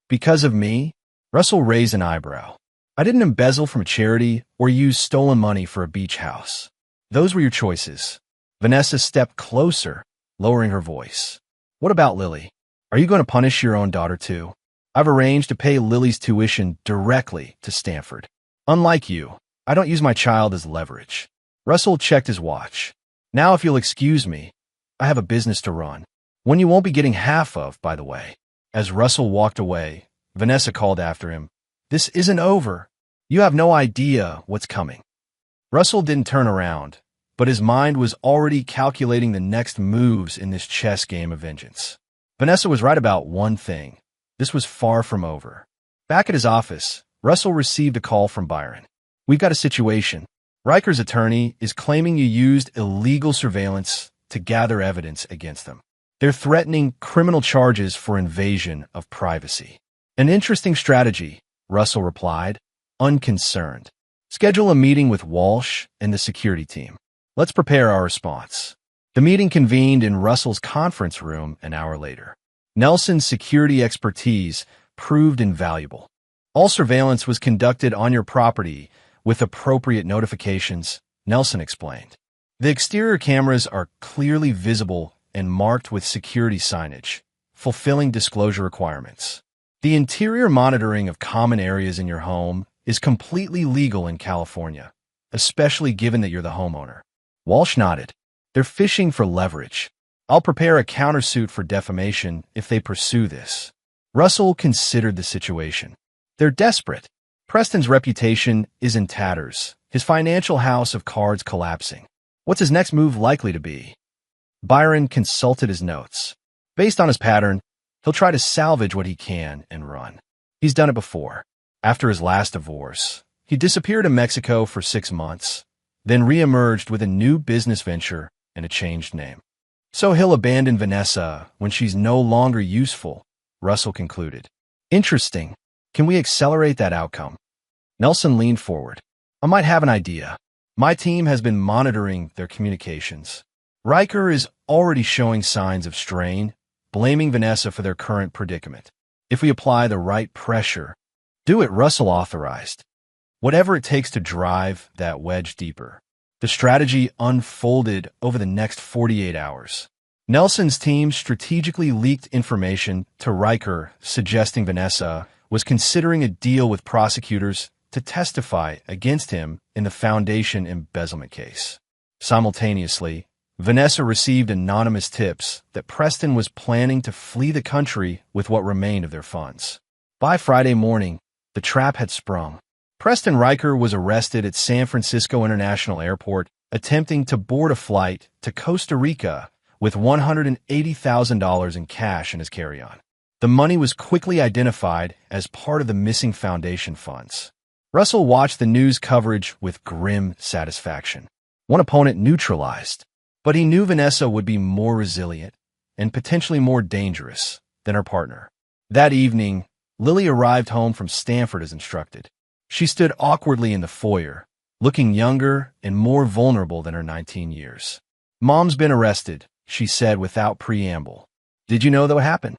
Because of me? Russell raised an eyebrow. I didn't embezzle from a charity or use stolen money for a beach house. Those were your choices. Vanessa stepped closer, lowering her voice. What about Lily? Are you going to punish your own daughter too? I've arranged to pay Lily's tuition directly to Stanford. Unlike you, I don't use my child as leverage. Russell checked his watch. Now, if you'll excuse me, I have a business to run. One you won't be getting half of, by the way. As Russell walked away, Vanessa called after him. This isn't over. You have no idea what's coming. Russell didn't turn around, but his mind was already calculating the next moves in this chess game of vengeance. Vanessa was right about one thing. This was far from over. Back at his office, Russell received a call from Byron. We've got a situation. Riker's attorney is claiming you used illegal surveillance to gather evidence against them. They're threatening criminal charges for invasion of privacy. An interesting strategy, Russell replied, unconcerned. Schedule a meeting with Walsh and the security team. Let's prepare our response. The meeting convened in Russell's conference room an hour later. Nelson's security expertise proved invaluable. All surveillance was conducted on your property with appropriate notifications, Nelson explained. The exterior cameras are clearly visible and marked with security signage, fulfilling disclosure requirements. The interior monitoring of common areas in your home is completely legal in California. especially given that you're the homeowner. Walsh nodded. They're fishing for leverage. I'll prepare a countersuit for defamation if they pursue this. Russell considered the situation. They're desperate. Preston's reputation is in tatters, his financial house of cards collapsing. What's his next move likely to be? Byron consulted his notes. Based on his pattern, he'll try to salvage what he can and run. He's done it before. After his last divorce, he disappeared in Mexico for 6 months, then re-emerged with a new business venture and a changed name. So he'll abandon Vanessa when she's no longer useful, Russell concluded. Interesting. Can we accelerate that outcome? Nelson leaned forward. I might have an idea. My team has been monitoring their communications. Riker is already showing signs of strain, blaming Vanessa for their current predicament. If we apply the right pressure, do it, Russell authorized. Whatever it takes to drive that wedge deeper. The strategy unfolded over the next 48 hours. Nelson's team strategically leaked information to Riker, suggesting Vanessa was considering a deal with prosecutors to testify against him in the Foundation embezzlement case. Simultaneously, Vanessa received anonymous tips that Preston was planning to flee the country with what remained of their funds. By Friday morning, the trap had sprung. Preston Riker was arrested at San Francisco International Airport, attempting to board a flight to Costa Rica with $180,000 in cash in his carry-on. The money was quickly identified as part of the missing Foundation funds. Russell watched the news coverage with grim satisfaction. One opponent neutralized, but he knew Vanessa would be more resilient and potentially more dangerous than her partner. That evening, Lily arrived home from Stanford as instructed. She stood awkwardly in the foyer, looking younger and more vulnerable than her 19 years. Mom's been arrested, she said without preamble. Did you know that would happen?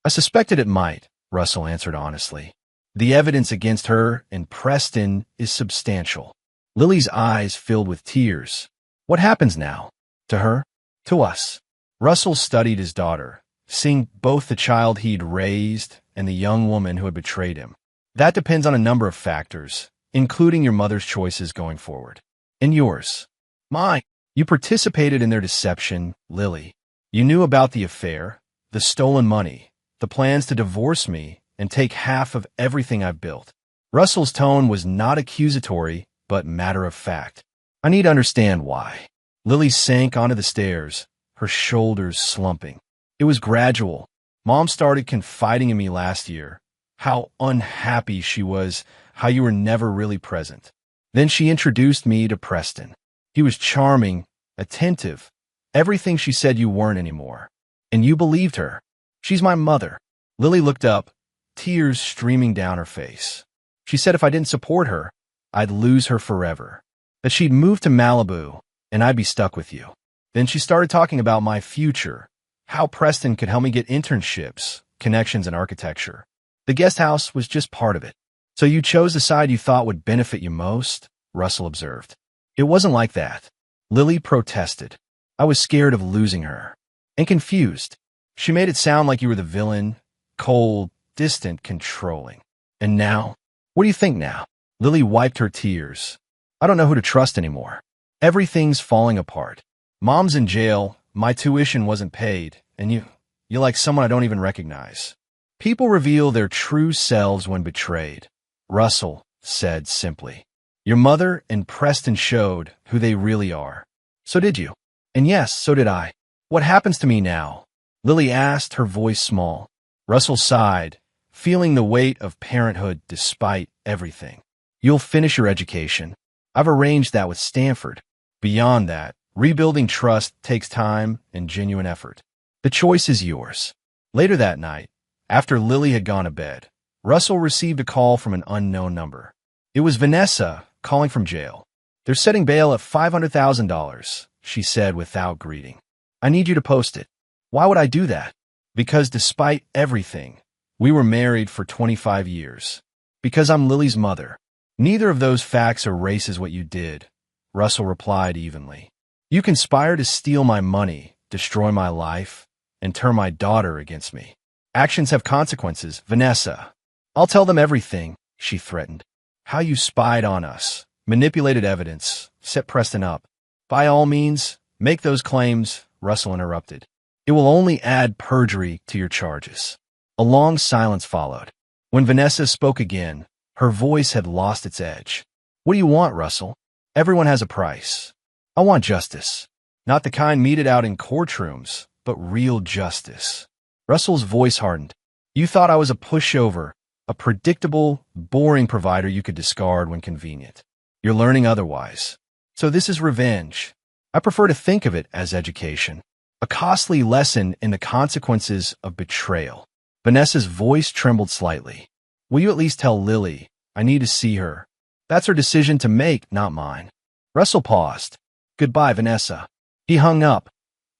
I suspected it might, Russell answered honestly. The evidence against her and Preston is substantial. Lily's eyes filled with tears. What happens now? To her? To us? Russell studied his daughter, seeing both the child he'd raised and the young woman who had betrayed him. That depends on a number of factors, including your mother's choices going forward. And yours. Mine. You participated in their deception, Lily. You knew about the affair, the stolen money, the plans to divorce me and take half of everything I've built. Russell's tone was not accusatory, but matter-of-fact. I need to understand why. Lily sank onto the stairs, her shoulders slumping. It was gradual. Mom started confiding in me last year. How unhappy she was, how you were never really present. Then she introduced me to Preston. He was charming, attentive, everything she said you weren't anymore. And you believed her. She's my mother. Lily looked up, tears streaming down her face. She said if I didn't support her, I'd lose her forever. That she'd move to Malibu, and I'd be stuck with you. Then she started talking about my future, how Preston could help me get internships, connections in architecture. The guest house was just part of it. So you chose the side you thought would benefit you most, Russell observed. It wasn't like that. Lily protested. I was scared of losing her. And confused. She made it sound like you were the villain, cold, distant, controlling. And now? What do you think now? Lily wiped her tears. I don't know who to trust anymore. Everything's falling apart. Mom's in jail, my tuition wasn't paid, and you're like someone I don't even recognize. People reveal their true selves when betrayed, Russell said simply. Your mother and Preston showed who they really are. So did you. And yes, so did I. What happens to me now? Lily asked, her voice small. Russell sighed, feeling the weight of parenthood despite everything. You'll finish your education. I've arranged that with Stanford. Beyond that, rebuilding trust takes time and genuine effort. The choice is yours. Later that night, after Lily had gone to bed, Russell received a call from an unknown number. It was Vanessa calling from jail. They're setting bail at $500,000, she said without greeting. I need you to post it. Why would I do that? Because despite everything, we were married for 25 years. Because I'm Lily's mother. Neither of those facts erases what you did, Russell replied evenly. You conspired to steal my money, destroy my life, and turn my daughter against me. Actions have consequences, Vanessa. I'll tell them everything, she threatened. How you spied on us, manipulated evidence, set Preston up. By all means, make those claims, Russell interrupted. It will only add perjury to your charges. A long silence followed. When Vanessa spoke again, her voice had lost its edge. What do you want, Russell? Everyone has a price. I want justice. Not the kind meted out in courtrooms, but real justice. Russell's voice hardened. You thought I was a pushover, a predictable, boring provider you could discard when convenient. You're learning otherwise. So this is revenge. I prefer to think of it as education. A costly lesson in the consequences of betrayal. Vanessa's voice trembled slightly. Will you at least tell Lily? I need to see her. That's her decision to make, not mine. Russell paused. Goodbye, Vanessa. He hung up,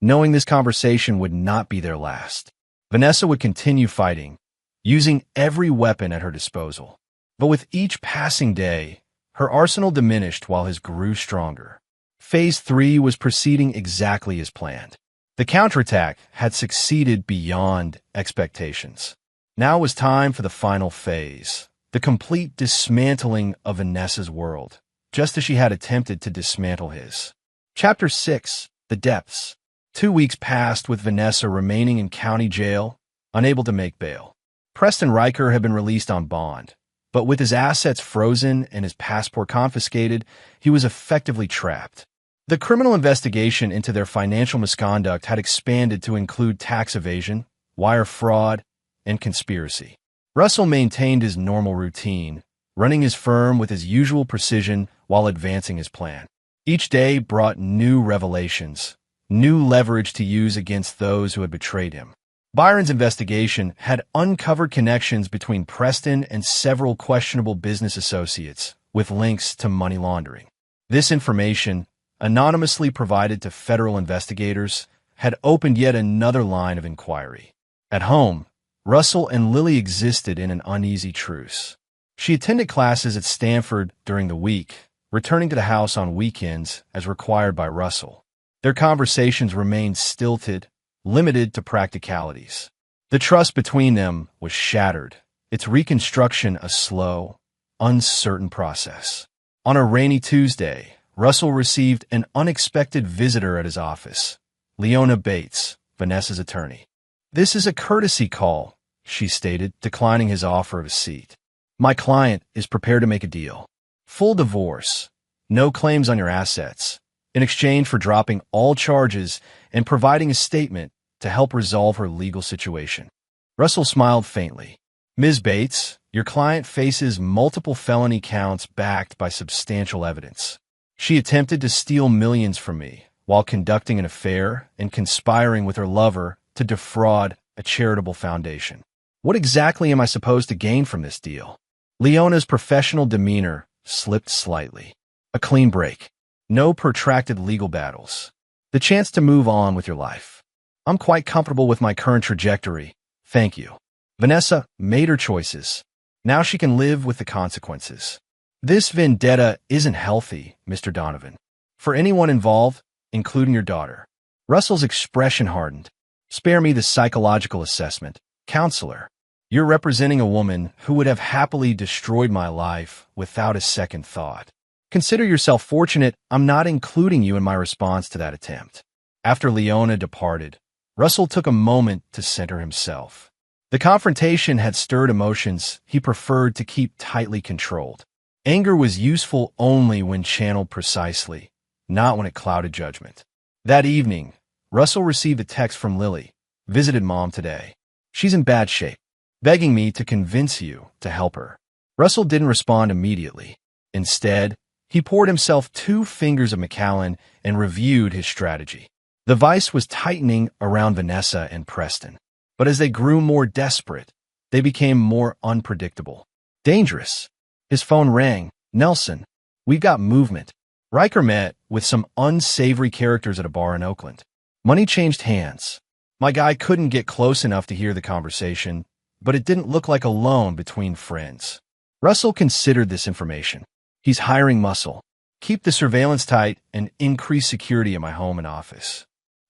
knowing this conversation would not be their last. Vanessa would continue fighting, using every weapon at her disposal. But with each passing day, her arsenal diminished while his grew stronger. Phase 3 was proceeding exactly as planned. The counterattack had succeeded beyond expectations. Now was time for the final phase, the complete dismantling of Vanessa's world, just as she had attempted to dismantle his. Chapter 6, The Depths. 2 weeks passed with Vanessa remaining in county jail, unable to make bail. Preston Riker had been released on bond, but with his assets frozen and his passport confiscated, he was effectively trapped. The criminal investigation into their financial misconduct had expanded to include tax evasion, wire fraud, and conspiracy. Russell maintained his normal routine, running his firm with his usual precision while advancing his plan. Each day brought new revelations, new leverage to use against those who had betrayed him. Byron's investigation had uncovered connections between Preston and several questionable business associates, with links to money laundering. This information, anonymously provided to federal investigators, had opened yet another line of inquiry. At home, Russell and Lily existed in an uneasy truce. She attended classes at Stanford during the week, returning to the house on weekends as required by Russell. Their conversations remained stilted, limited to practicalities. The trust between them was shattered, its reconstruction a slow, uncertain process. On a rainy Tuesday, Russell received an unexpected visitor at his office, Leona Bates, Vanessa's attorney. This is a courtesy call, she stated, declining his offer of a seat. My client is prepared to make a deal. Full divorce, no claims on your assets, in exchange for dropping all charges and providing a statement to help resolve her legal situation. Russell smiled faintly. Ms. Bates, your client faces multiple felony counts backed by substantial evidence. She attempted to steal millions from me while conducting an affair and conspiring with her lover to defraud a charitable foundation. What exactly am I supposed to gain from this deal? Leona's professional demeanor slipped slightly. A clean break. No protracted legal battles. The chance to move on with your life. I'm quite comfortable with my current trajectory. Thank you. Vanessa made her choices. Now she can live with the consequences. This vendetta isn't healthy, Mr. Donovan. For anyone involved, including your daughter. Russell's expression hardened. Spare me the psychological assessment, counselor. You're representing a woman who would have happily destroyed my life without a second thought. Consider yourself fortunate I'm not including you in my response to that attempt. After Leona departed, Russell took a moment to center himself. The confrontation had stirred emotions he preferred to keep tightly controlled. Anger was useful only when channeled precisely, not when it clouded judgment. That evening, Russell received a text from Lily. Visited Mom today. She's in bad shape, begging me to convince you to help her. Russell didn't respond immediately. Instead, he poured himself 2 fingers of Macallan and reviewed his strategy. The vice was tightening around Vanessa and Preston. But as they grew more desperate, they became more unpredictable. Dangerous. His phone rang. Nelson, we've got movement. Riker met with some unsavory characters at a bar in Oakland. Money changed hands. My guy couldn't get close enough to hear the conversation, but it didn't look like a loan between friends. Russell considered this information. He's hiring muscle. Keep the surveillance tight and increase security at my home and office.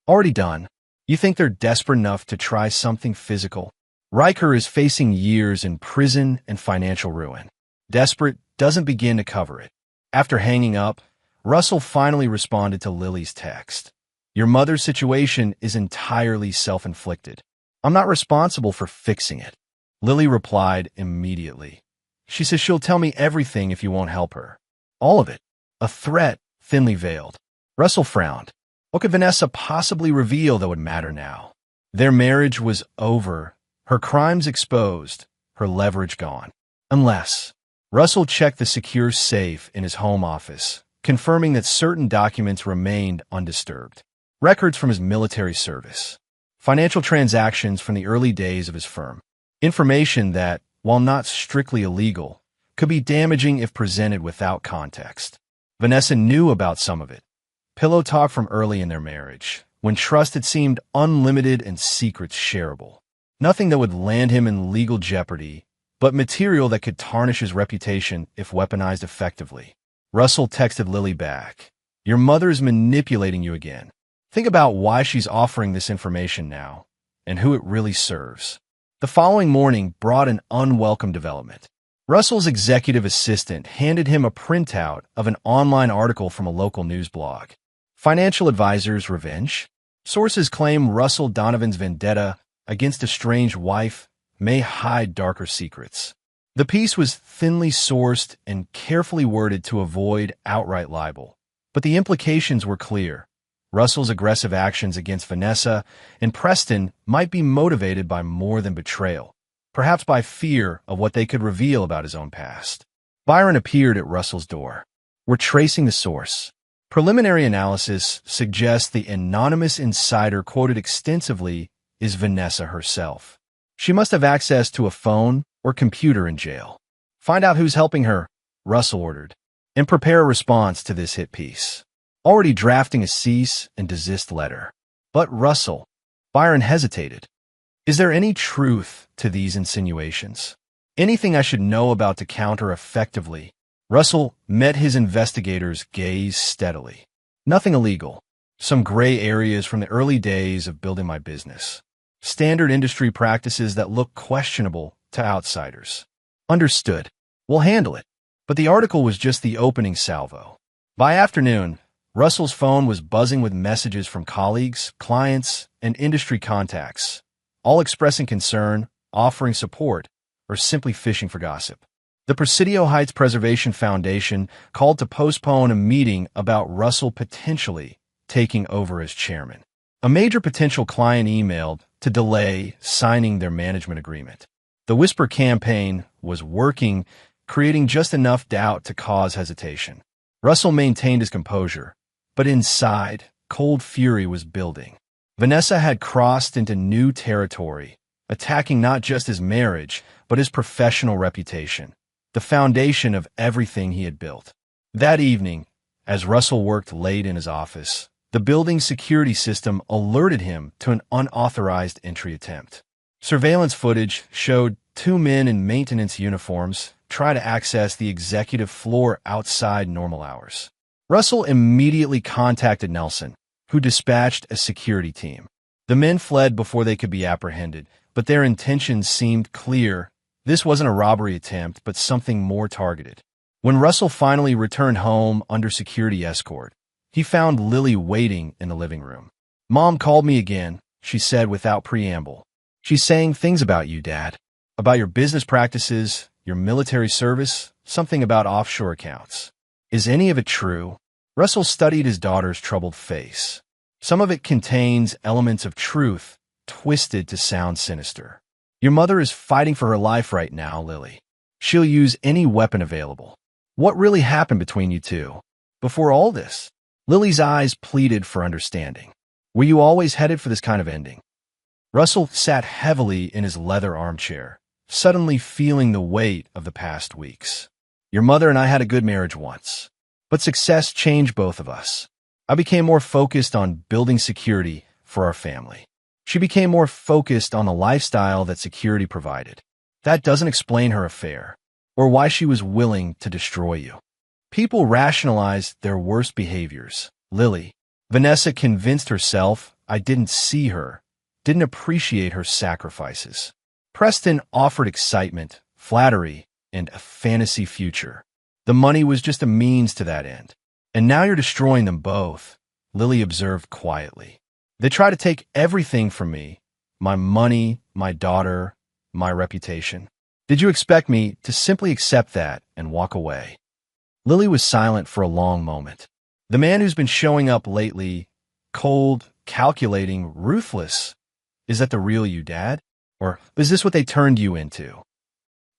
Already done. You think they're desperate enough to try something physical? Riker is facing years in prison and financial ruin. Desperate doesn't begin to cover it. After hanging up, Russell finally responded to Lily's text. Your mother's situation is entirely self-inflicted. I'm not responsible for fixing it. Lily replied immediately. She says she'll tell me everything if you won't help her. All of it. A threat thinly veiled. Russell frowned. What could Vanessa possibly reveal that would matter now? Their marriage was over, her crimes exposed, her leverage gone. Unless Russell checked the secure safe in his home office, confirming that certain documents remained undisturbed. Records from his military service. Financial transactions from the early days of his firm. Information that, while not strictly illegal, could be damaging if presented without context. Vanessa knew about some of it. Pillow talk from early in their marriage, when trust had seemed unlimited and secrets shareable. Nothing that would land him in legal jeopardy, but material that could tarnish his reputation if weaponized effectively. Russell texted Lily back. Your mother is manipulating you again. Think about why she's offering this information now, and who it really serves. The following morning brought an unwelcome development. Russell's executive assistant handed him a printout of an online article from a local news blog. Financial advisor's revenge? Sources claim Russell Donovan's vendetta against a estranged wife may hide darker secrets. The piece was thinly sourced and carefully worded to avoid outright libel, but the implications were clear. Russell's aggressive actions against Vanessa and Preston might be motivated by more than betrayal, perhaps by fear of what they could reveal about his own past. Byron appeared at Russell's door. We're tracing the source. Preliminary analysis suggests the anonymous insider quoted extensively is Vanessa herself. She must have access to a phone or computer in jail. Find out who's helping her, Russell ordered, and prepare a response to this hit piece. Already drafting a cease and desist letter. But Russell, Byron hesitated. Is there any truth to these insinuations? Anything I should know about to counter effectively? Russell met his investigator's gaze steadily. Nothing illegal. Some gray areas from the early days of building my business. Standard industry practices that look questionable to outsiders. Understood. We'll handle it. But the article was just the opening salvo. By afternoon, Russell's phone was buzzing with messages from colleagues, clients, and industry contacts, all expressing concern, offering support, or simply fishing for gossip. The Presidio Heights Preservation Foundation called to postpone a meeting about Russell potentially taking over as chairman. A major potential client emailed to delay signing their management agreement. The whisper campaign was working, creating just enough doubt to cause hesitation. Russell maintained his composure, but inside, cold fury was building. Vanessa had crossed into new territory, attacking not just his marriage, but his professional reputation, the foundation of everything he had built. That evening, as Russell worked late in his office, the building's security system alerted him to an unauthorized entry attempt. Surveillance footage showed two men in maintenance uniforms try to access the executive floor outside normal hours. Russell immediately contacted Nelson, who dispatched a security team. The men fled before they could be apprehended, but their intentions seemed clear. This wasn't a robbery attempt, but something more targeted. When Russell finally returned home under security escort, he found Lily waiting in the living room. Mom called me again, she said without preamble. She's saying things about you, Dad. About your business practices, your military service, something about offshore accounts. Is any of it true? Russell studied his daughter's troubled face. Some of it contains elements of truth, twisted to sound sinister. Your mother is fighting for her life right now, Lily. She'll use any weapon available. What really happened between you two? Before all this? Lily's eyes pleaded for understanding. Were you always headed for this kind of ending? Russell sat heavily in his leather armchair, suddenly feeling the weight of the past weeks. Your mother and I had a good marriage once, but success changed both of us. I became more focused on building security for our family. She became more focused on the lifestyle that security provided. That doesn't explain her affair, or why she was willing to destroy you. People rationalized their worst behaviors. Lily, Vanessa convinced herself I didn't see her, didn't appreciate her sacrifices. Preston offered excitement, flattery, and a fantasy future. The money was just a means to that end. And now you're destroying them both, Lily observed quietly. They try to take everything from me, my money, my daughter, my reputation. Did you expect me to simply accept that and walk away? Lily was silent for a long moment. The man who's been showing up lately, cold, calculating, ruthless, is that the real you, Dad? Or is this what they turned you into?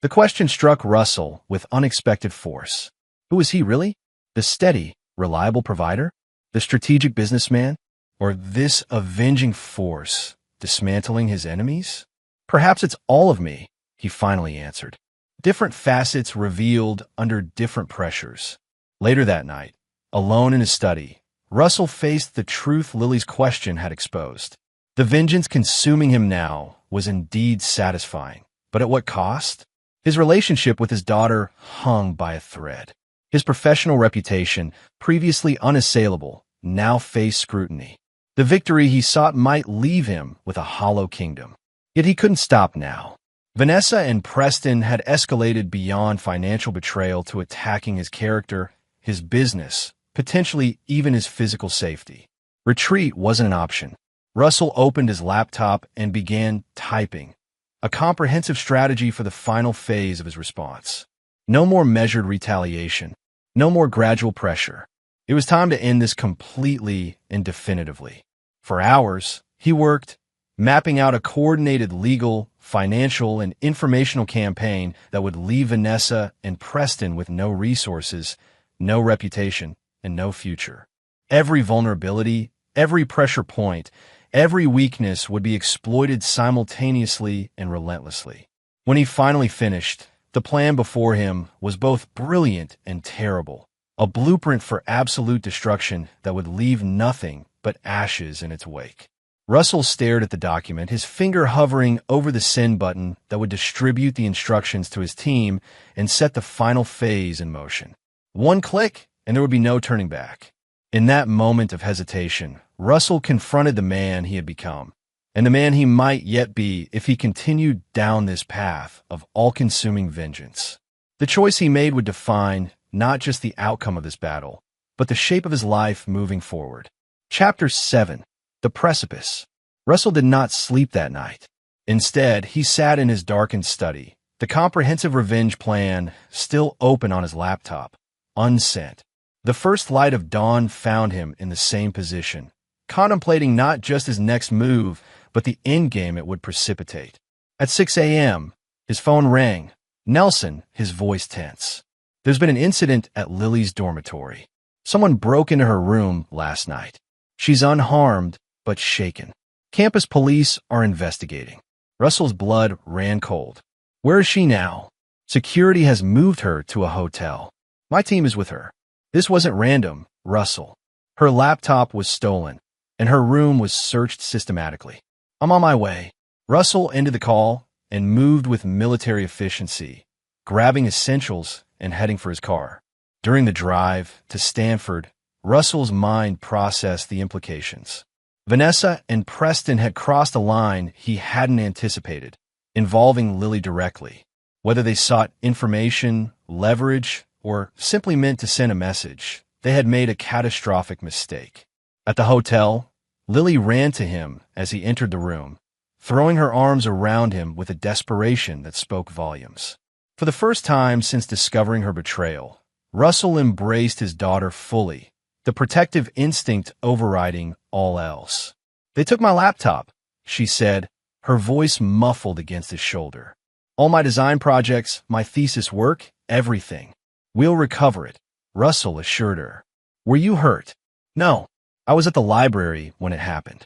The question struck Russell with unexpected force. Who was he really? The steady, reliable provider? The strategic businessman? Or this avenging force, dismantling his enemies? Perhaps it's all of me, he finally answered. Different facets revealed under different pressures. Later that night, alone in his study, Russell faced the truth Lily's question had exposed. The vengeance consuming him now was indeed satisfying, but at what cost? His relationship with his daughter hung by a thread. His professional reputation, previously unassailable, now faced scrutiny. The victory he sought might leave him with a hollow kingdom. Yet he couldn't stop now. Vanessa and Preston had escalated beyond financial betrayal to attacking his character, his business, potentially even his physical safety. Retreat wasn't an option. Russell opened his laptop and began typing, a comprehensive strategy for the final phase of his response. No more measured retaliation, no more gradual pressure. It was time to end this completely and definitively. For hours, he worked, mapping out a coordinated legal, financial, and informational campaign that would leave Vanessa and Preston with no resources, no reputation, and no future. Every vulnerability, every pressure point, every weakness would be exploited simultaneously and relentlessly. When he finally finished, the plan before him was both brilliant and terrible, a blueprint for absolute destruction that would leave nothing but ashes in its wake. Russell stared at the document, his finger hovering over the send button that would distribute the instructions to his team and set the final phase in motion. One click, and there would be no turning back. In that moment of hesitation, Russell confronted the man he had become, and the man he might yet be if he continued down this path of all-consuming vengeance. The choice he made would define not just the outcome of this battle, but the shape of his life moving forward. Chapter 7. The Precipice. Russell did not sleep that night. Instead, he sat in his darkened study, the comprehensive revenge plan still open on his laptop, unsent. The first light of dawn found him in the same position, contemplating not just his next move, but the endgame it would precipitate. At 6 a.m., his phone rang. Nelson, his voice tense. There's been an incident at Lily's dormitory. Someone broke into her room last night. She's unharmed, but shaken. Campus police are investigating. Russell's blood ran cold. Where is she now? Security has moved her to a hotel. My team is with her. This wasn't random, Russell. Her laptop was stolen, and her room was searched systematically. I'm on my way. Russell ended the call and moved with military efficiency, grabbing essentials and heading for his car. During the drive to Stanford, Russell's mind processed the implications. Vanessa and Preston had crossed a line he hadn't anticipated, involving Lily directly. Whether they sought information, leverage, or simply meant to send a message, they had made a catastrophic mistake. At the hotel, Lily ran to him as he entered the room, throwing her arms around him with a desperation that spoke volumes. For the first time since discovering her betrayal, Russell embraced his daughter fully, the protective instinct overriding all else. They took my laptop, she said, her voice muffled against his shoulder. All my design projects, my thesis work, everything. We'll recover it, Russell assured her. Were you hurt? No, I was at the library when it happened.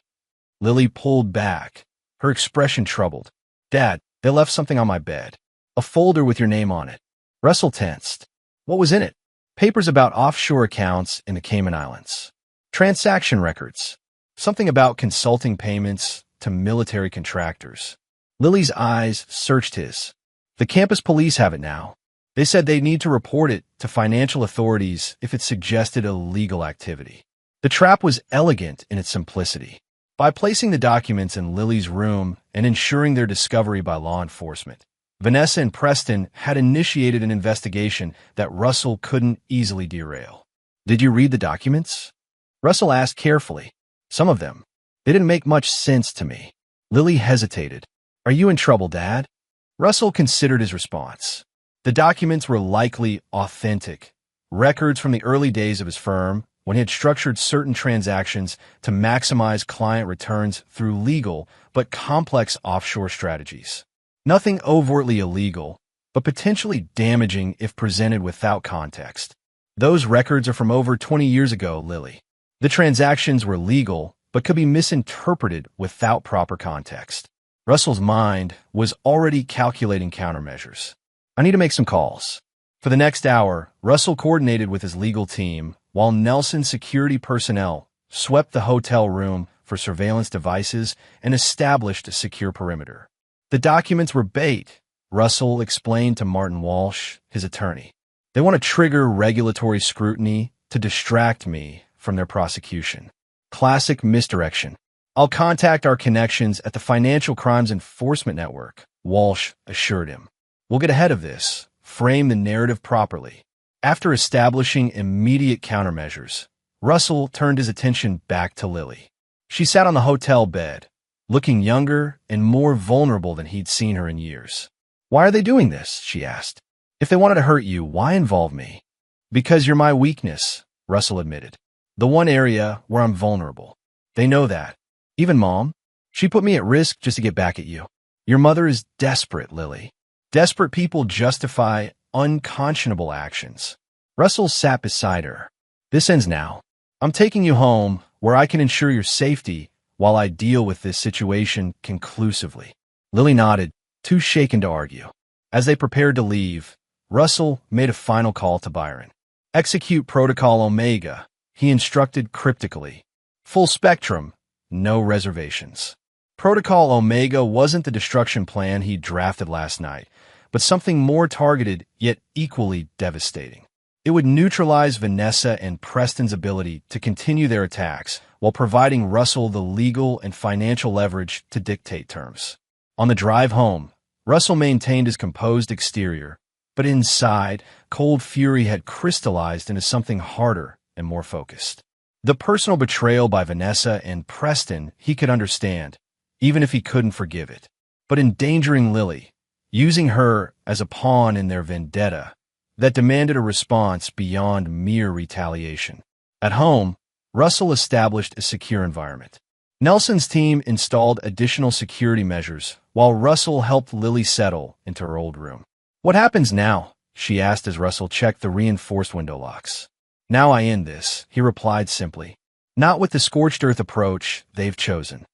Lily pulled back, her expression troubled. Dad, they left something on my bed. A folder with your name on it. Russell tensed. What was in it? Papers about offshore accounts in the Cayman Islands. Transaction records. Something about consulting payments to military contractors. Lily's eyes searched his. The campus police have it now. They said they'd need to report it to financial authorities if it suggested illegal activity. The trap was elegant in its simplicity. By placing the documents in Lily's room and ensuring their discovery by law enforcement, Vanessa and Preston had initiated an investigation that Russell couldn't easily derail. "Did you read the documents?" Russell asked carefully. "Some of them. They didn't make much sense to me." Lily hesitated. "Are you in trouble, Dad?" Russell considered his response. The documents were likely authentic, records from the early days of his firm when he had structured certain transactions to maximize client returns through legal but complex offshore strategies. Nothing overtly illegal, but potentially damaging if presented without context. "Those records are from over 20 years ago, Lily. The transactions were legal, but could be misinterpreted without proper context." Russell's mind was already calculating countermeasures. "I need to make some calls." For the next hour, Russell coordinated with his legal team, while Nelson's security personnel swept the hotel room for surveillance devices and established a secure perimeter. "The documents were bait," Russell explained to Martin Walsh, his attorney. "They want to trigger regulatory scrutiny to distract me from their prosecution. Classic misdirection. I'll contact our connections at the Financial Crimes Enforcement Network," Walsh assured him. "We'll get ahead of this, frame the narrative properly." After establishing immediate countermeasures, Russell turned his attention back to Lily. She sat on the hotel bed, looking younger and more vulnerable than he'd seen her in years. "Why are they doing this?" she asked. "If they wanted to hurt you, why involve me?" "Because you're my weakness," Russell admitted. "The one area where I'm vulnerable. They know that. Even Mom. She put me at risk just to get back at you. Your mother is desperate, Lily. Desperate people justify unconscionable actions." Russell sat beside her. "This ends now. I'm taking you home where I can ensure your safety while I deal with this situation conclusively." Lily nodded, too shaken to argue. As they prepared to leave, Russell made a final call to Byron. "Execute Protocol Omega," he instructed cryptically. "Full spectrum, no reservations." Protocol Omega wasn't the destruction plan he drafted last night, but something more targeted yet equally devastating. It would neutralize Vanessa and Preston's ability to continue their attacks while providing Russell the legal and financial leverage to dictate terms. On the drive home, Russell maintained his composed exterior, but inside, cold fury had crystallized into something harder and more focused. The personal betrayal by Vanessa and Preston he could understand, even if he couldn't forgive it. But endangering Lily, using her as a pawn in their vendetta, that demanded a response beyond mere retaliation. At home, Russell established a secure environment. Nelson's team installed additional security measures, while Russell helped Lily settle into her old room. "What happens now?" she asked as Russell checked the reinforced window locks. "Now I end this," he replied simply. "Not with the scorched earth approach they've chosen."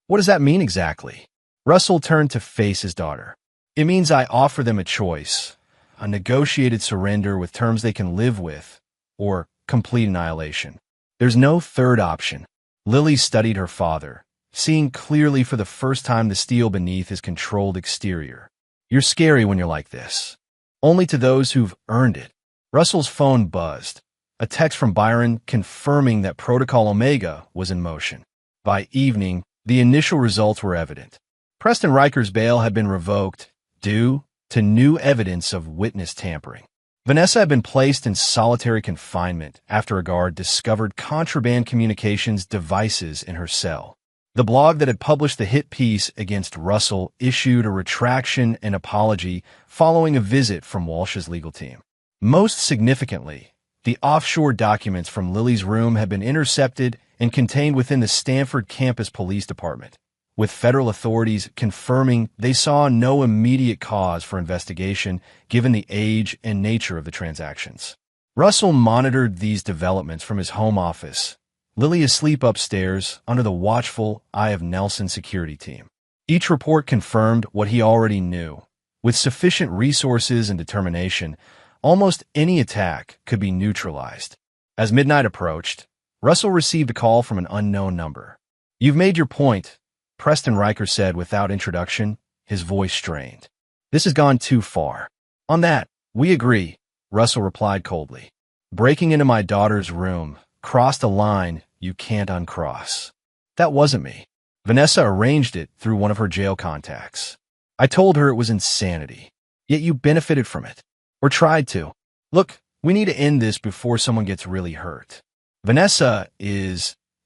"What does that mean exactly?" Russell turned to face his daughter. "It means I offer them a choice, a negotiated surrender with terms they can live with, or complete annihilation. There's no third option." Lily studied her father, seeing clearly for the first time the steel beneath his controlled exterior. "You're scary when you're like this. Only to those who've earned it." Russell's phone buzzed, a text from Byron confirming that Protocol Omega was in motion. By evening, the initial results were evident. Preston Riker's bail had been revoked due to new evidence of witness tampering. Vanessa had been placed in solitary confinement after a guard discovered contraband communications devices in her cell. The blog that had published the hit piece against Russell issued a retraction and apology following a visit from Walsh's legal team. Most significantly, the offshore documents from Lily's room had been intercepted and contained within the Stanford Campus Police Department, with federal authorities confirming they saw no immediate cause for investigation given the age and nature of the transactions. Russell monitored these developments from his home office, Lily asleep upstairs under the watchful eye of Nelson's security team. Each report confirmed what he already knew. With sufficient resources and determination, almost any attack could be neutralized. As midnight approached, Russell received a call from an unknown number. "You've made your point," Preston Riker said without introduction, his voice strained. "This has gone too far." "On that, we agree," Russell replied coldly. "Breaking into my daughter's room crossed a line you can't uncross." "That wasn't me. Vanessa arranged it through one of her jail contacts." I told her it was insanity. Yet you benefited from it. Or tried to. Look, we need to end this before someone gets really hurt.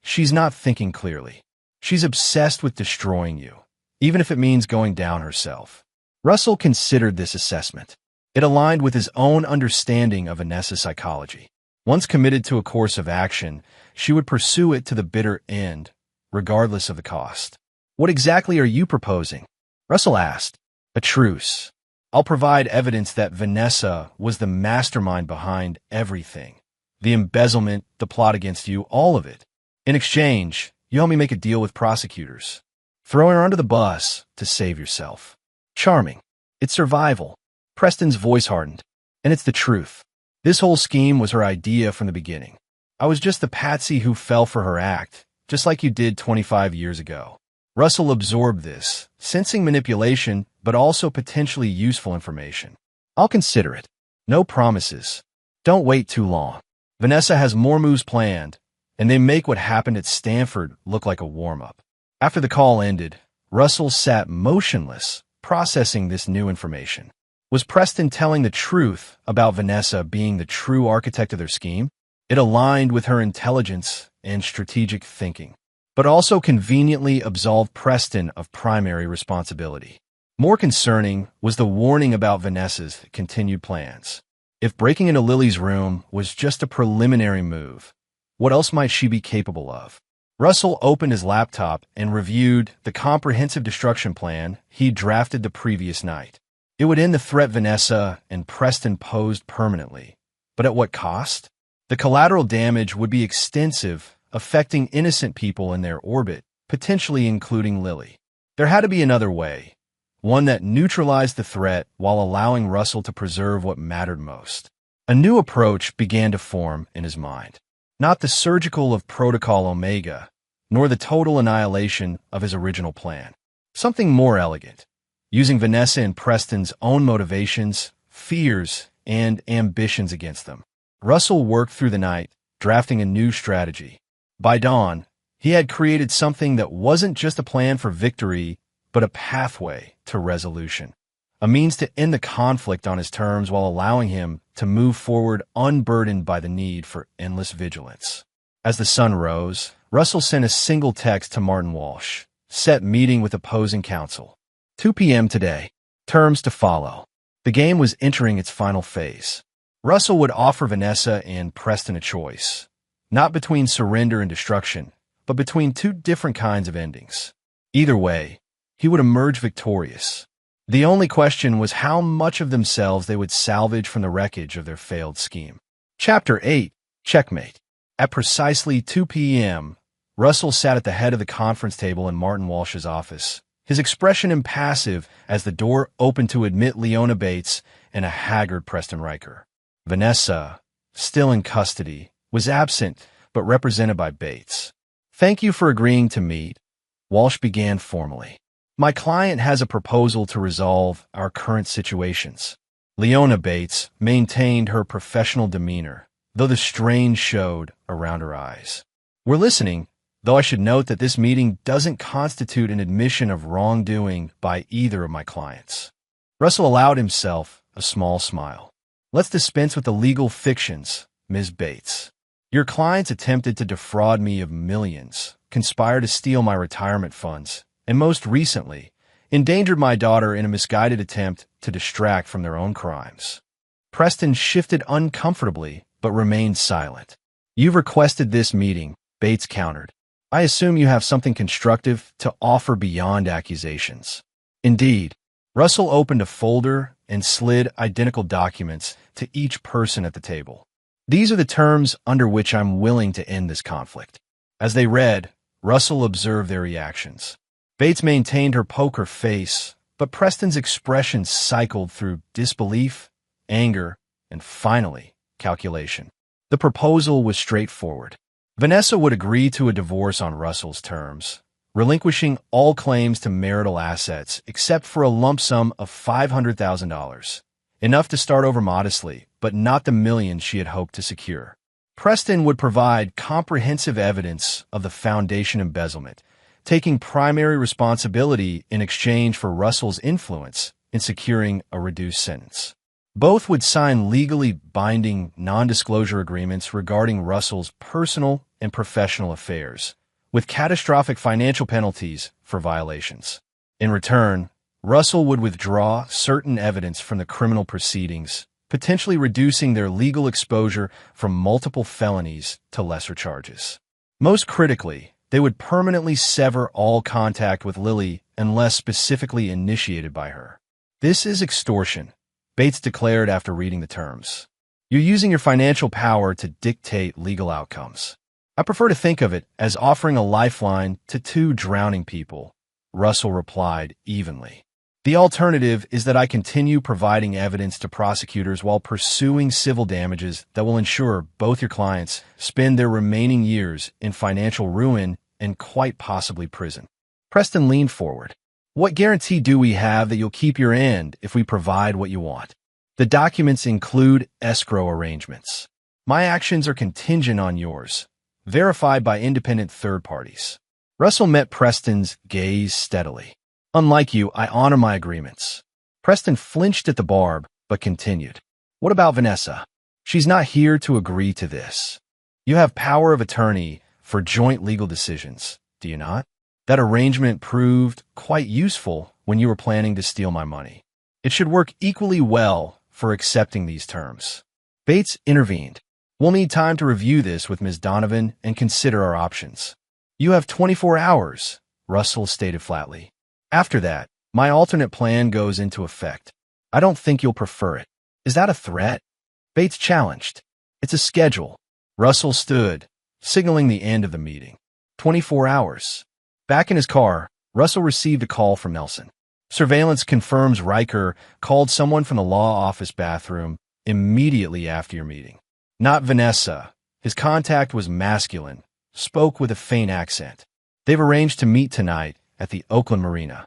She's not thinking clearly. She's obsessed with destroying you, even if it means going down herself. Russell considered this assessment. It aligned with his own understanding of Vanessa's psychology. Once committed to a course of action, she would pursue it to the bitter end, regardless of the cost. What exactly are you proposing? Russell asked. A truce. I'll provide evidence that Vanessa was the mastermind behind everything. The embezzlement, the plot against you, all of it. In exchange, you help me make a deal with prosecutors. Throw her under the bus to save yourself. Charming. It's survival. Preston's voice hardened. And it's the truth. This whole scheme was her idea from the beginning. I was just the patsy who fell for her act, just like you did 25 years ago. Russell absorbed this, sensing manipulation, but also potentially useful information. I'll consider it. No promises. Don't wait too long. Vanessa has more moves planned, and they make what happened at Stanford look like a warm-up. After the call ended, Russell sat motionless, processing this new information. Was Preston telling the truth about Vanessa being the true architect of their scheme? It aligned with her intelligence and strategic thinking, but also conveniently absolved Preston of primary responsibility. More concerning was the warning about Vanessa's continued plans. If breaking into Lily's room was just a preliminary move, what else might she be capable of? Russell opened his laptop and reviewed the comprehensive destruction plan he'd drafted the previous night. It would end the threat Vanessa and Preston posed permanently. But at what cost? The collateral damage would be extensive, affecting innocent people in their orbit, potentially including Lily. There had to be another way, one that neutralized the threat while allowing Russell to preserve what mattered most. A new approach began to form in his mind. Not the surgical of Protocol Omega, nor the total annihilation of his original plan. Something more elegant, using Vanessa and Preston's own motivations, fears, and ambitions against them. Russell worked through the night, drafting a new strategy. By dawn, he had created something that wasn't just a plan for victory, but a pathway to resolution. A means to end the conflict on his terms while allowing him to move forward unburdened by the need for endless vigilance. As the sun rose, Russell sent a single text to Martin Walsh. Set meeting with opposing counsel. 2 p.m. today. Terms to follow. The game was entering its final phase. Russell would offer Vanessa and Preston a choice. Not between surrender and destruction, but between two different kinds of endings. Either way, he would emerge victorious. The only question was how much of themselves they would salvage from the wreckage of their failed scheme. Chapter 8. Checkmate. At precisely 2 p.m., Russell sat at the head of the conference table in Martin Walsh's office, his expression impassive as the door opened to admit Leona Bates and a haggard Preston Riker. Vanessa, still in custody, was absent but represented by Bates. Thank you for agreeing to meet, Walsh began formally. My client has a proposal to resolve our current situations. Leona Bates maintained her professional demeanor, though the strain showed around her eyes. We're listening, though I should note that this meeting doesn't constitute an admission of wrongdoing by either of my clients. Russell allowed himself a small smile. Let's dispense with the legal fictions, Ms. Bates. Your clients attempted to defraud me of millions, conspired to steal my retirement funds, and most recently, endangered my daughter in a misguided attempt to distract from their own crimes. Preston shifted uncomfortably, but remained silent. You've requested this meeting, Bates countered. I assume you have something constructive to offer beyond accusations. Indeed. Russell opened a folder and slid identical documents to each person at the table. These are the terms under which I'm willing to end this conflict. As they read, Russell observed their reactions. Bates maintained her poker face, but Preston's expression cycled through disbelief, anger, and finally, calculation. The proposal was straightforward. Vanessa would agree to a divorce on Russell's terms, relinquishing all claims to marital assets except for a lump sum of $500,000, enough to start over modestly, but not the millions she had hoped to secure. Preston would provide comprehensive evidence of the foundation embezzlement, taking primary responsibility in exchange for Russell's influence in securing a reduced sentence. Both would sign legally binding non-disclosure agreements regarding Russell's personal and professional affairs, with catastrophic financial penalties for violations. In return, Russell would withdraw certain evidence from the criminal proceedings, potentially reducing their legal exposure from multiple felonies to lesser charges. Most critically, they would permanently sever all contact with Lily unless specifically initiated by her. This is extortion, Bates declared after reading the terms. You're using your financial power to dictate legal outcomes. I prefer to think of it as offering a lifeline to two drowning people, Russell replied evenly. The alternative is that I continue providing evidence to prosecutors while pursuing civil damages that will ensure both your clients spend their remaining years in financial ruin and quite possibly prison. Preston leaned forward. What guarantee do we have that you'll keep your end if we provide what you want? The documents include escrow arrangements. My actions are contingent on yours, verified by independent third parties. Russell met Preston's gaze steadily. Unlike you, I honor my agreements. Preston flinched at the barb, but continued. What about Vanessa? She's not here to agree to this. You have power of attorney for joint legal decisions, do you not? That arrangement proved quite useful when you were planning to steal my money. It should work equally well for accepting these terms. Bates intervened. We'll need time to review this with Ms. Donovan and consider our options. You have 24 hours, Russell stated flatly. After that, my alternate plan goes into effect. I don't think you'll prefer it. Is that a threat? Bates challenged. It's a schedule. Russell stood, signaling the end of the meeting. 24 hours. Back in his car, Russell received a call from Nelson. Surveillance confirms Riker called someone from the law office bathroom immediately after your meeting. Not Vanessa. His contact was masculine, spoke with a faint accent. They've arranged to meet tonight at the Oakland Marina.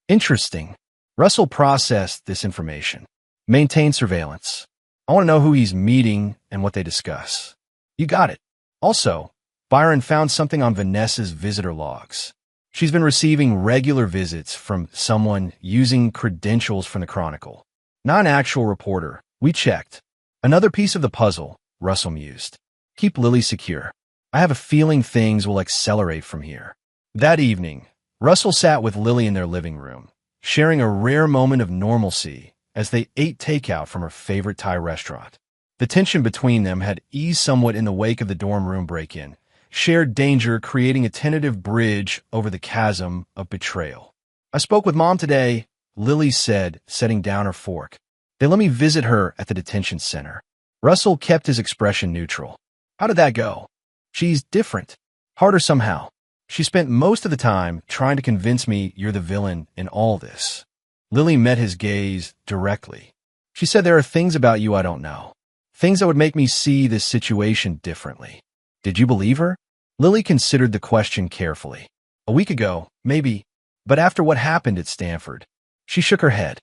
Interesting. Russell processed this information. Maintain surveillance. I want to know who he's meeting and what they discuss. You got it. Also, Byron found something on Vanessa's visitor logs. She's been receiving regular visits from someone using credentials from the Chronicle. Not an actual reporter. We checked. Another piece of the puzzle, Russell mused. Keep Lily secure. I have a feeling things will accelerate from here. That evening, Russell sat with Lily in their living room, sharing a rare moment of normalcy as they ate takeout from her favorite Thai restaurant. The tension between them had eased somewhat in the wake of the dorm room break-in, shared danger creating a tentative bridge over the chasm of betrayal. I spoke with Mom today, Lily said, setting down her fork. They let me visit her at the detention center. Russell kept his expression neutral. How did that go? She's different. Harder somehow. She spent most of the time trying to convince me you're the villain in all this. Lily met his gaze directly. She said there are things about you I don't know. Things that would make me see this situation differently. Did you believe her? Lily considered the question carefully. A week ago, maybe, but after what happened at Stanford, she shook her head.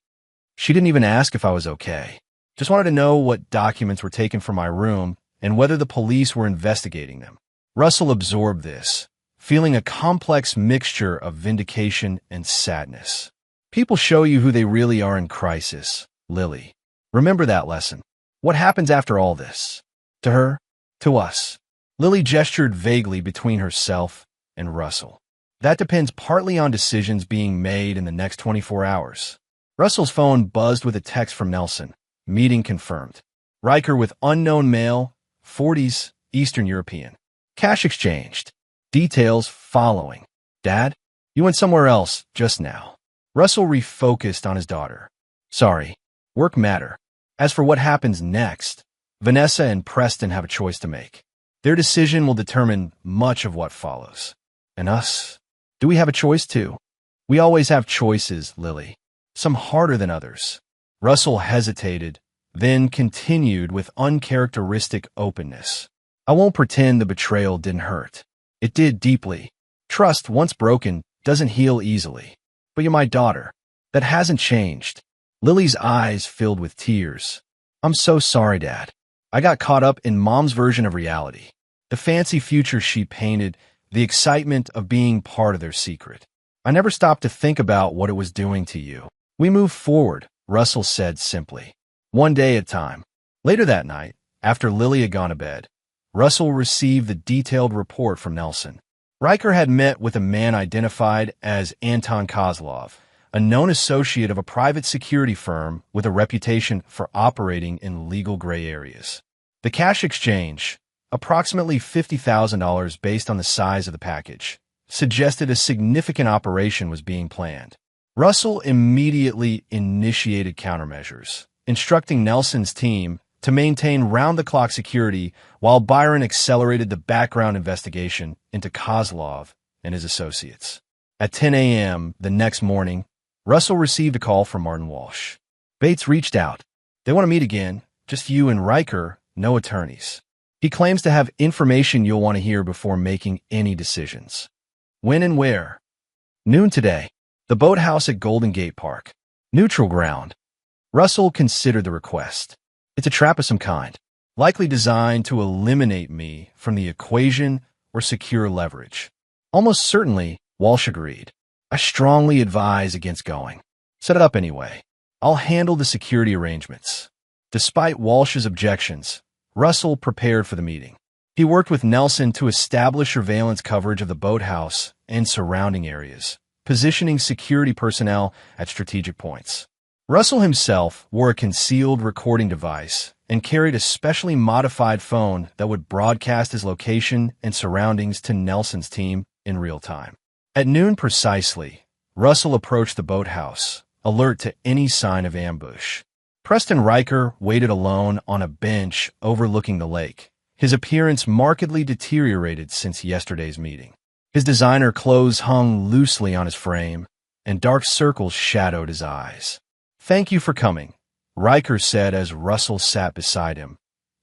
She didn't even ask if I was okay. Just wanted to know what documents were taken from my room and whether the police were investigating them. Russell absorbed this, feeling a complex mixture of vindication and sadness. People show you who they really are in crisis, Lily. Remember that lesson. What happens after all this? To her? To us? Lily gestured vaguely between herself and Russell. That depends partly on decisions being made in the next 24 hours. Russell's phone buzzed with a text from Nelson. Meeting confirmed. Riker with unknown male, 40s, Eastern European. Cash exchanged. Details following. Dad, you went somewhere else just now. Russell refocused on his daughter. Sorry. Work matter. As for what happens next, Vanessa and Preston have a choice to make. Their decision will determine much of what follows. And us? Do we have a choice too? We always have choices, Lily. Some harder than others. Russell hesitated, then continued with uncharacteristic openness. I won't pretend the betrayal didn't hurt. It did deeply. Trust, once broken, doesn't heal easily. But you're my daughter. That hasn't changed. Lily's eyes filled with tears. I'm so sorry, Dad. I got caught up in Mom's version of reality. The fancy future she painted the excitement of being part of their secret. I never stopped to think about what it was doing to you. We moved forward, Russell said simply. One day at a time. Later that night, after Lily had gone to bed, Russell received the detailed report from Nelson. Riker had met with a man identified as Anton Kozlov, a known associate of a private security firm with a reputation for operating in legal gray areas. The cash exchange, approximately $50,000 based on the size of the package, suggested a significant operation was being planned. Russell immediately initiated countermeasures, instructing Nelson's team to maintain round-the-clock security while Byron accelerated the background investigation into Kozlov and his associates. At 10 a.m. the next morning, Russell received a call from Martin Walsh. Bates reached out. They want to meet again, just you and Riker, no attorneys. He claims to have information you'll want to hear before making any decisions. When and where? Noon today. The boathouse at Golden Gate Park. Neutral ground. Russell considered the request. It's a trap of some kind, likely designed to eliminate me from the equation or secure leverage. Almost certainly, Walsh agreed. I strongly advise against going. Set it up anyway. I'll handle the security arrangements. Despite Walsh's objections, Russell prepared for the meeting. He worked with Nelson to establish surveillance coverage of the boathouse and surrounding areas, positioning security personnel at strategic points. Russell himself wore a concealed recording device and carried a specially modified phone that would broadcast his location and surroundings to Nelson's team in real time. At noon precisely, Russell approached the boathouse, alert to any sign of ambush. Preston Riker waited alone on a bench overlooking the lake, his appearance markedly deteriorated since yesterday's meeting. His designer clothes hung loosely on his frame, and dark circles shadowed his eyes. "Thank you for coming," Riker said as Russell sat beside him,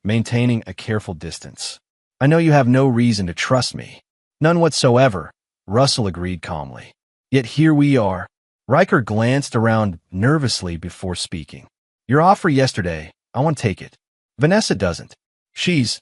maintaining a careful distance. "I know you have no reason to trust me." "None whatsoever," Russell agreed calmly. "Yet here we are." Riker glanced around nervously before speaking. "Your offer yesterday, I want to take it. Vanessa doesn't. She's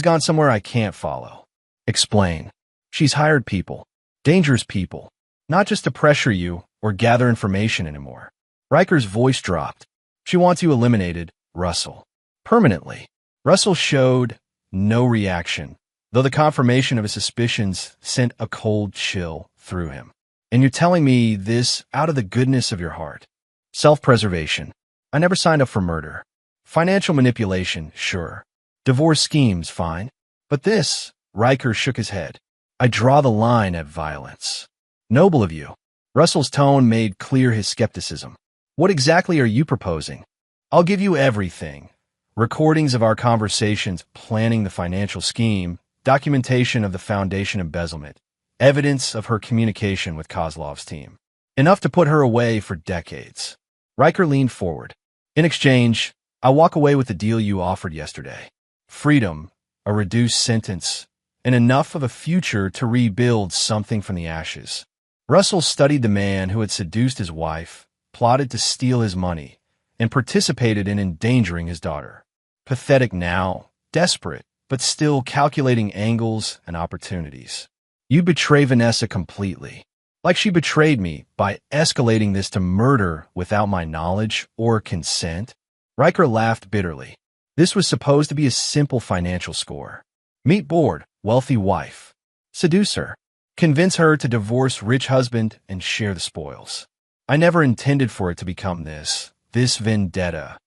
gone somewhere I can't follow." "Explain." "She's hired people. Dangerous people. Not just to pressure you or gather information anymore." Riker's voice dropped. "She wants you eliminated, Russell. Permanently." Russell showed no reaction, though the confirmation of his suspicions sent a cold chill through him. "And you're telling me this out of the goodness of your heart?" "Self-preservation. I never signed up for murder. Financial manipulation, sure. Divorce schemes, fine. But this," Riker shook his head. "I draw the line at violence." "Noble of you." Russell's tone made clear his skepticism. "What exactly are you proposing?" "I'll give you everything. Recordings of our conversations planning the financial scheme, documentation of the Foundation embezzlement, evidence of her communication with Kozlov's team. Enough to put her away for decades." Riker leaned forward. "In exchange, I'll walk away with the deal you offered yesterday. Freedom, a reduced sentence, and enough of a future to rebuild something from the ashes." Russell studied the man who had seduced his wife, plotted to steal his money, and participated in endangering his daughter. Pathetic now, desperate, but still calculating angles and opportunities. "You betray Vanessa completely, like she betrayed me by escalating this to murder without my knowledge or consent." Riker laughed bitterly. This was supposed to be a simple financial score. Meet bored, wealthy wife. Seduce her. Convince her to divorce rich husband and share the spoils. I never intended for it to become this vendetta.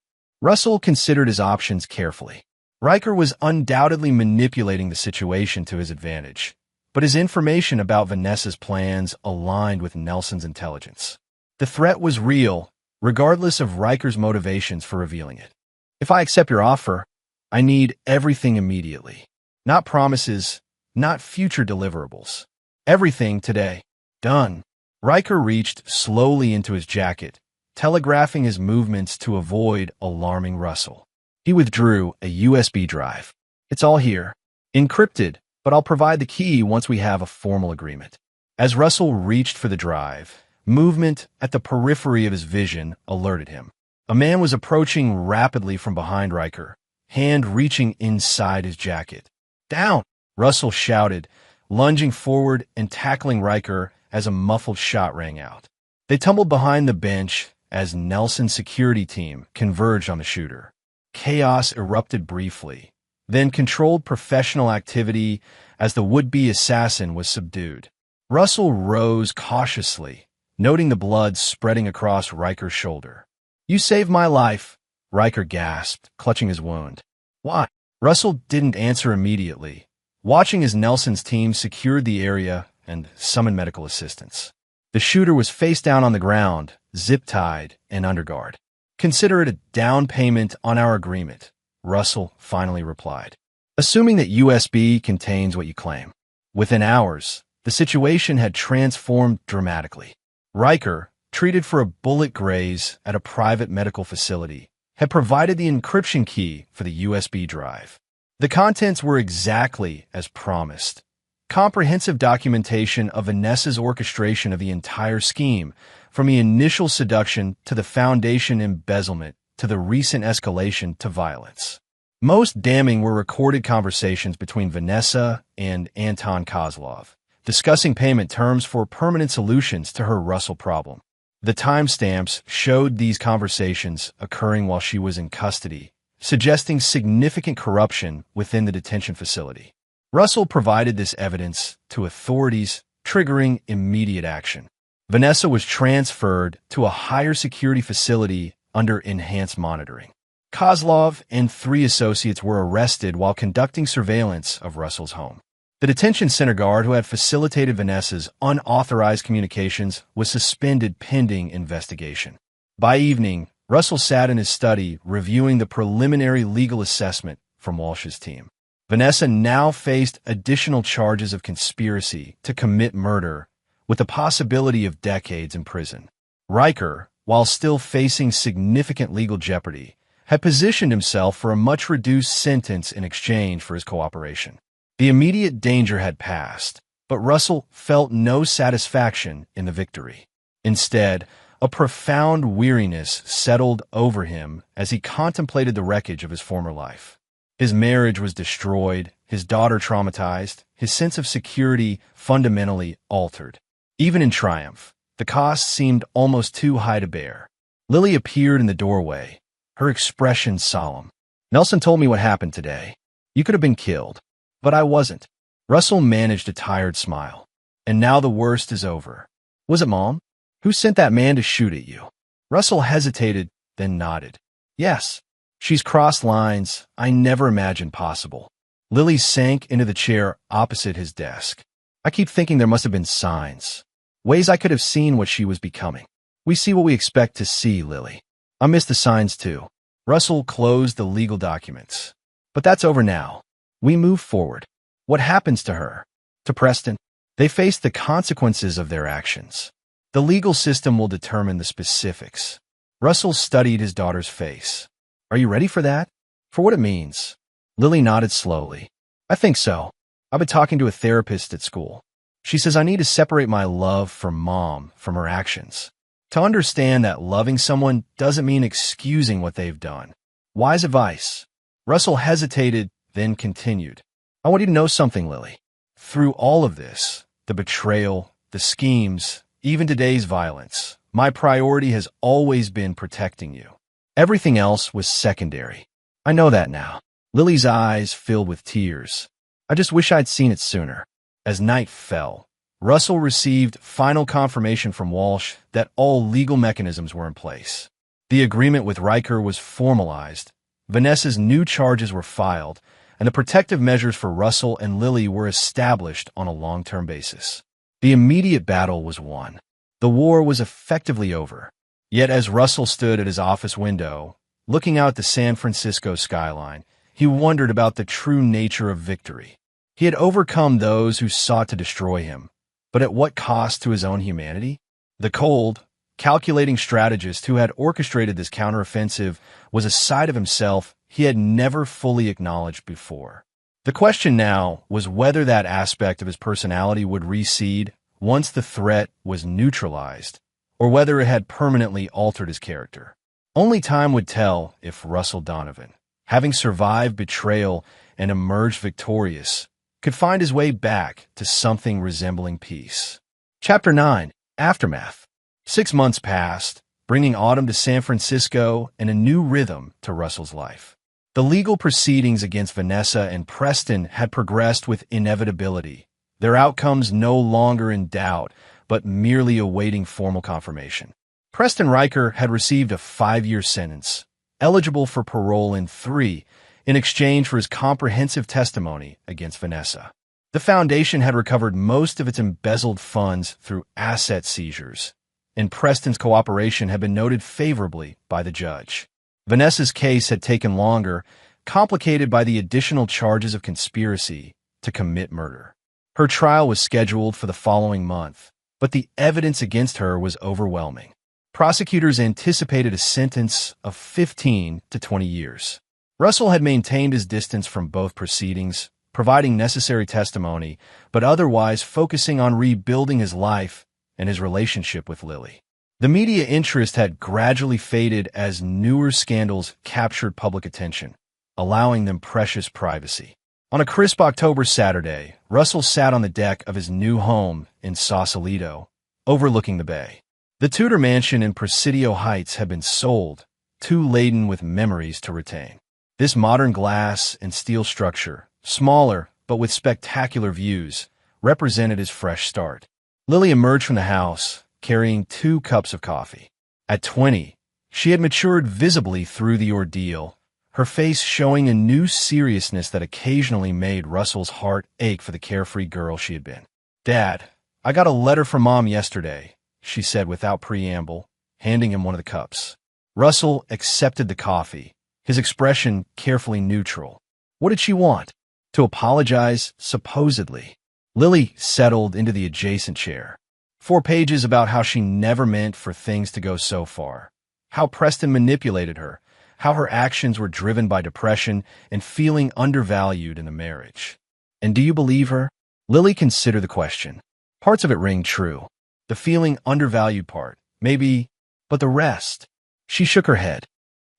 Russell considered his options carefully. Riker was undoubtedly manipulating the situation to his advantage, but his information about Vanessa's plans aligned with Nelson's intelligence. The threat was real, regardless of Riker's motivations for revealing it. "If I accept your offer, I need everything immediately. Not promises, not future deliverables. Everything today. Done." Riker reached slowly into his jacket, telegraphing his movements to avoid alarming Russell. He withdrew a USB drive. "It's all here. Encrypted, but I'll provide the key once we have a formal agreement." As Russell reached for the drive, movement at the periphery of his vision alerted him. A man was approaching rapidly from behind Riker, hand reaching inside his jacket. "Down!" Russell shouted, lunging forward and tackling Riker as a muffled shot rang out. They tumbled behind the bench as Nelson's security team converged on the shooter. Chaos erupted briefly, then controlled professional activity as the would-be assassin was subdued. Russell rose cautiously, noting the blood spreading across Riker's shoulder. "You saved my life," Riker gasped, clutching his wound. "Why?" Russell didn't answer immediately, watching as Nelson's team secured the area and summoned medical assistance. The shooter was face down on the ground, zip-tied and under guard. "Consider it a down payment on our agreement," Russell finally replied. "Assuming that USB contains what you claim." Within hours, the situation had transformed dramatically. Riker, treated for a bullet graze at a private medical facility, had provided the encryption key for the USB drive. The contents were exactly as promised. Comprehensive documentation of Vanessa's orchestration of the entire scheme, from the initial seduction to the foundation embezzlement to the recent escalation to violence. Most damning were recorded conversations between Vanessa and Anton Kozlov, discussing payment terms for permanent solutions to her Russell problem. The timestamps showed these conversations occurring while she was in custody, suggesting significant corruption within the detention facility. Russell provided this evidence to authorities, triggering immediate action. Vanessa was transferred to a higher security facility under enhanced monitoring. Kozlov and 3 associates were arrested while conducting surveillance of Russell's home. The detention center guard who had facilitated Vanessa's unauthorized communications was suspended pending investigation. By evening, Russell sat in his study reviewing the preliminary legal assessment from Walsh's team. Vanessa now faced additional charges of conspiracy to commit murder, with the possibility of decades in prison. Riker, while still facing significant legal jeopardy, had positioned himself for a much-reduced sentence in exchange for his cooperation. The immediate danger had passed, but Russell felt no satisfaction in the victory. Instead, a profound weariness settled over him as he contemplated the wreckage of his former life. His marriage was destroyed, his daughter traumatized, his sense of security fundamentally altered. Even in triumph, the cost seemed almost too high to bear. Lily appeared in the doorway, her expression solemn. "Nelson told me what happened today. You could have been killed, but I wasn't." Russell managed a tired smile. "And now the worst is over." "Was it Mom? Who sent that man to shoot at you?" Russell hesitated, then nodded. "Yes. She's crossed lines I never imagined possible." Lily sank into the chair opposite his desk. "I keep thinking there must have been signs. Ways I could have seen what she was becoming." "We see what we expect to see, Lily. I miss the signs too." Russell closed the legal documents. "But that's over now. We move forward. What happens to her? To Preston? They face the consequences of their actions. The legal system will determine the specifics." Russell studied his daughter's face. "Are you ready for that? For what it means?" Lily nodded slowly. "I think so. I've been talking to a therapist at school. She says I need to separate my love for Mom from her actions. To understand that loving someone doesn't mean excusing what they've done." Wise advice. Russell hesitated, then continued. "I want you to know something, Lily. Through all of this, the betrayal, the schemes, even today's violence, my priority has always been protecting you. Everything else was secondary. I know that now." Lily's eyes filled with tears. "I just wish I'd seen it sooner." As night fell, Russell received final confirmation from Walsh that all legal mechanisms were in place. The agreement with Riker was formalized, Vanessa's new charges were filed, and the protective measures for Russell and Lily were established on a long-term basis. The immediate battle was won. The war was effectively over. Yet as Russell stood at his office window, looking out the San Francisco skyline, he wondered about the true nature of victory. He had overcome those who sought to destroy him, but at what cost to his own humanity? The cold, calculating strategist who had orchestrated this counteroffensive was a side of himself he had never fully acknowledged before. The question now was whether that aspect of his personality would recede once the threat was neutralized, or whether it had permanently altered his character. Only time would tell if Russell Donovan, having survived betrayal and emerged victorious, could find his way back to something resembling peace. Chapter 9. Aftermath. 6 months passed, bringing autumn to San Francisco and a new rhythm to Russell's life. The legal proceedings against Vanessa and Preston had progressed with inevitability, their outcomes no longer in doubt, but merely awaiting formal confirmation. Preston Riker had received a 5-year sentence, eligible for parole in 3, in exchange for his comprehensive testimony against Vanessa. The Foundation had recovered most of its embezzled funds through asset seizures, and Preston's cooperation had been noted favorably by the judge. Vanessa's case had taken longer, complicated by the additional charges of conspiracy to commit murder. Her trial was scheduled for the following month, but the evidence against her was overwhelming. Prosecutors anticipated a sentence of 15 to 20 years. Russell had maintained his distance from both proceedings, providing necessary testimony, but otherwise focusing on rebuilding his life and his relationship with Lily. The media interest had gradually faded as newer scandals captured public attention, allowing them precious privacy. On a crisp October Saturday, Russell sat on the deck of his new home in Sausalito, overlooking the bay. The Tudor mansion in Presidio Heights had been sold, too laden with memories to retain. This modern glass and steel structure, smaller but with spectacular views, represented his fresh start. Lily emerged from the house, carrying 2 cups of coffee. At 20, she had matured visibly through the ordeal, her face showing a new seriousness that occasionally made Russell's heart ache for the carefree girl she had been. "Dad, I got a letter from Mom yesterday," she said without preamble, handing him one of the cups. Russell accepted the coffee, his expression carefully neutral. What did she want? To apologize, supposedly. Lily settled into the adjacent chair. 4 pages about how she never meant for things to go so far, how Preston manipulated her, how her actions were driven by depression and feeling undervalued in the marriage. And do you believe her? Lily considered the question. Parts of it rang true. The feeling undervalued part, maybe, but the rest. She shook her head.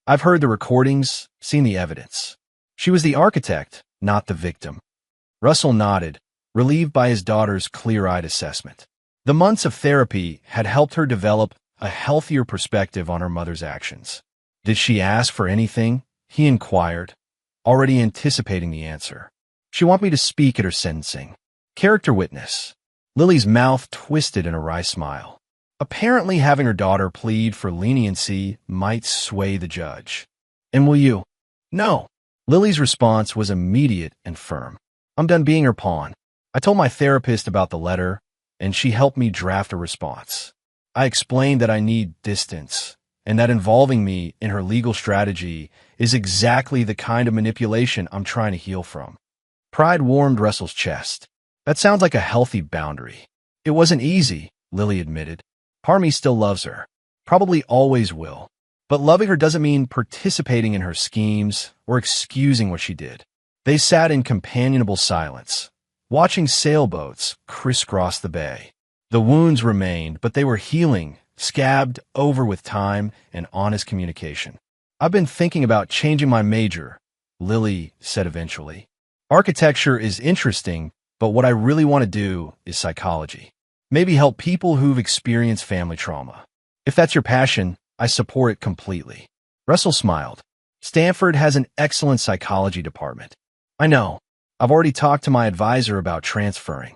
I've heard the recordings, seen the evidence. She was the architect, not the victim. Russell nodded, relieved by his daughter's clear-eyed assessment. The months of therapy had helped her develop a healthier perspective on her mother's actions. Did she ask for anything? He inquired, already anticipating the answer. She want me to speak at her sentencing. Character witness. Lily's mouth twisted in a wry smile. Apparently having her daughter plead for leniency might sway the judge. And will you? No. Lily's response was immediate and firm. I'm done being her pawn. I told my therapist about the letter, and she helped me draft a response. I explained that I need distance, and that involving me in her legal strategy is exactly the kind of manipulation I'm trying to heal from. Pride warmed Russell's chest. That sounds like a healthy boundary. It wasn't easy, Lily admitted. Part of me still loves her. Probably always will. But loving her doesn't mean participating in her schemes or excusing what she did. They sat in companionable silence, watching sailboats crisscross the bay. The wounds remained, but they were healing, scabbed over with time and honest communication. I've been thinking about changing my major, Lily said eventually. Architecture is interesting, but what I really want to do is psychology. Maybe help people who've experienced family trauma. If that's your passion, I support it completely. Russell smiled. Stanford has an excellent psychology department. I know. I've already talked to my advisor about transferring.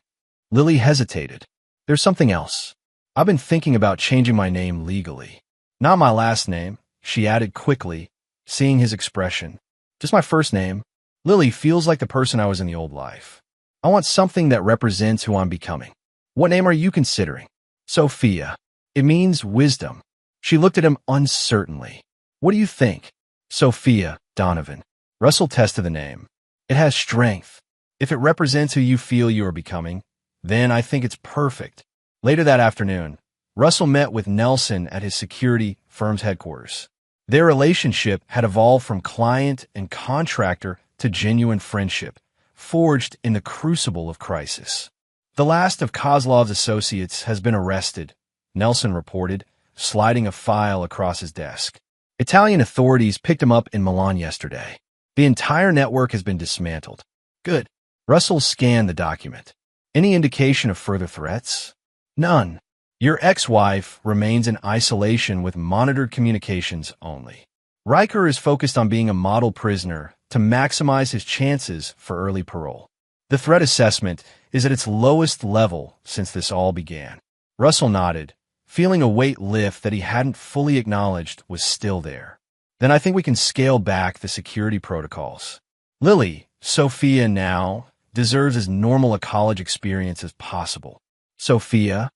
Lily hesitated. There's something else. I've been thinking about changing my name legally. Not my last name, she added quickly, seeing his expression. Just my first name. Lily feels like the person I was in the old life. I want something that represents who I'm becoming. What name are you considering? Sophia. It means wisdom. She looked at him uncertainly. What do you think? Sophia Donovan. Russell tested the name. It has strength. If it represents who you feel you are becoming, then I think it's perfect. Later that afternoon, Russell met with Nelson at his security firm's headquarters. Their relationship had evolved from client and contractor to genuine friendship, forged in the crucible of crisis. The last of Kozlov's associates has been arrested, Nelson reported, sliding a file across his desk. Italian authorities picked him up in Milan yesterday. The entire network has been dismantled. Good. Russell scanned the document. Any indication of further threats? None. Your ex-wife remains in isolation with monitored communications only. Riker is focused on being a model prisoner to maximize his chances for early parole. The threat assessment is at its lowest level since this all began. Russell nodded, feeling a weight lift that he hadn't fully acknowledged was still there. Then I think we can scale back the security protocols. Lily, Sophia now, deserves as normal a college experience as possible. Sophia?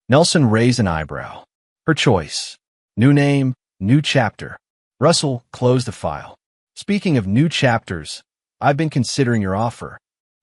Nelson raised an eyebrow. Her choice. New name, new chapter. Russell closed the file. Speaking of new chapters, I've been considering your offer.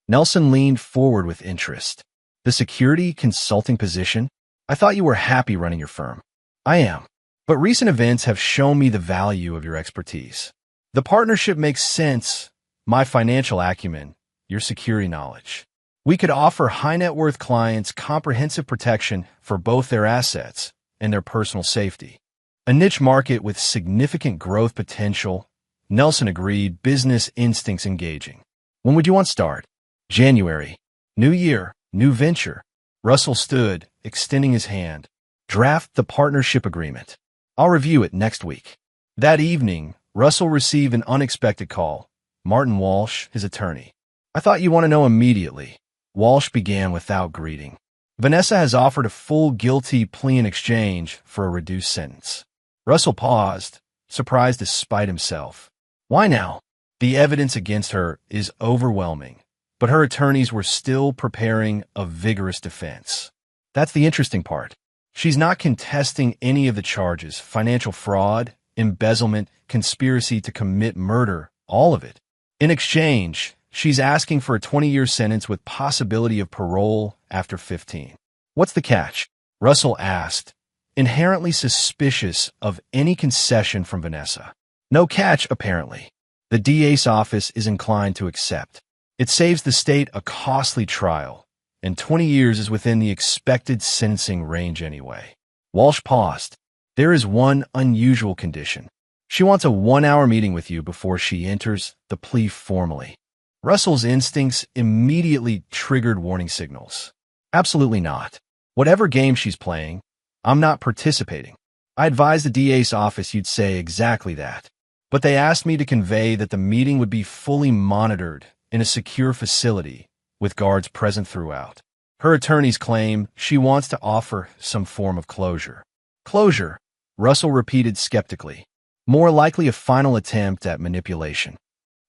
Nelson leaned forward with interest. The security consulting position? I thought you were happy running your firm. I am. But recent events have shown me the value of your expertise. The partnership makes sense. My financial acumen, your security knowledge. We could offer high-net-worth clients comprehensive protection for both their assets and their personal safety. A niche market with significant growth potential. Nelson agreed, business instincts engaging. When would you want to start? January. New year, new venture. Russell stood, extending his hand. Draft the partnership agreement. I'll review it next week. That evening, Russell received an unexpected call. Martin Walsh, his attorney. I thought you want to know immediately. Walsh began without greeting. Vanessa has offered a full guilty plea in exchange for a reduced sentence. Russell paused, surprised despite himself. Why now? The evidence against her is overwhelming, but her attorneys were still preparing a vigorous defense. That's the interesting part. She's not contesting any of the charges: financial fraud, embezzlement, conspiracy to commit murder, all of it. In exchange, she's asking for a 20-year sentence with possibility of parole after 15. What's the catch? Russell asked, inherently suspicious of any concession from Vanessa. No catch, apparently. The DA's office is inclined to accept. It saves the state a costly trial, and 20 years is within the expected sentencing range anyway. Walsh paused. There is one unusual condition. She wants a 1-hour meeting with you before she enters the plea formally. Russell's instincts immediately triggered warning signals. Absolutely not. Whatever game she's playing, I'm not participating. I advised the DA's office you'd say exactly that. But they asked me to convey that the meeting would be fully monitored in a secure facility with guards present throughout. Her attorneys claim she wants to offer some form of closure. Closure, Russell repeated skeptically. More likely a final attempt at manipulation.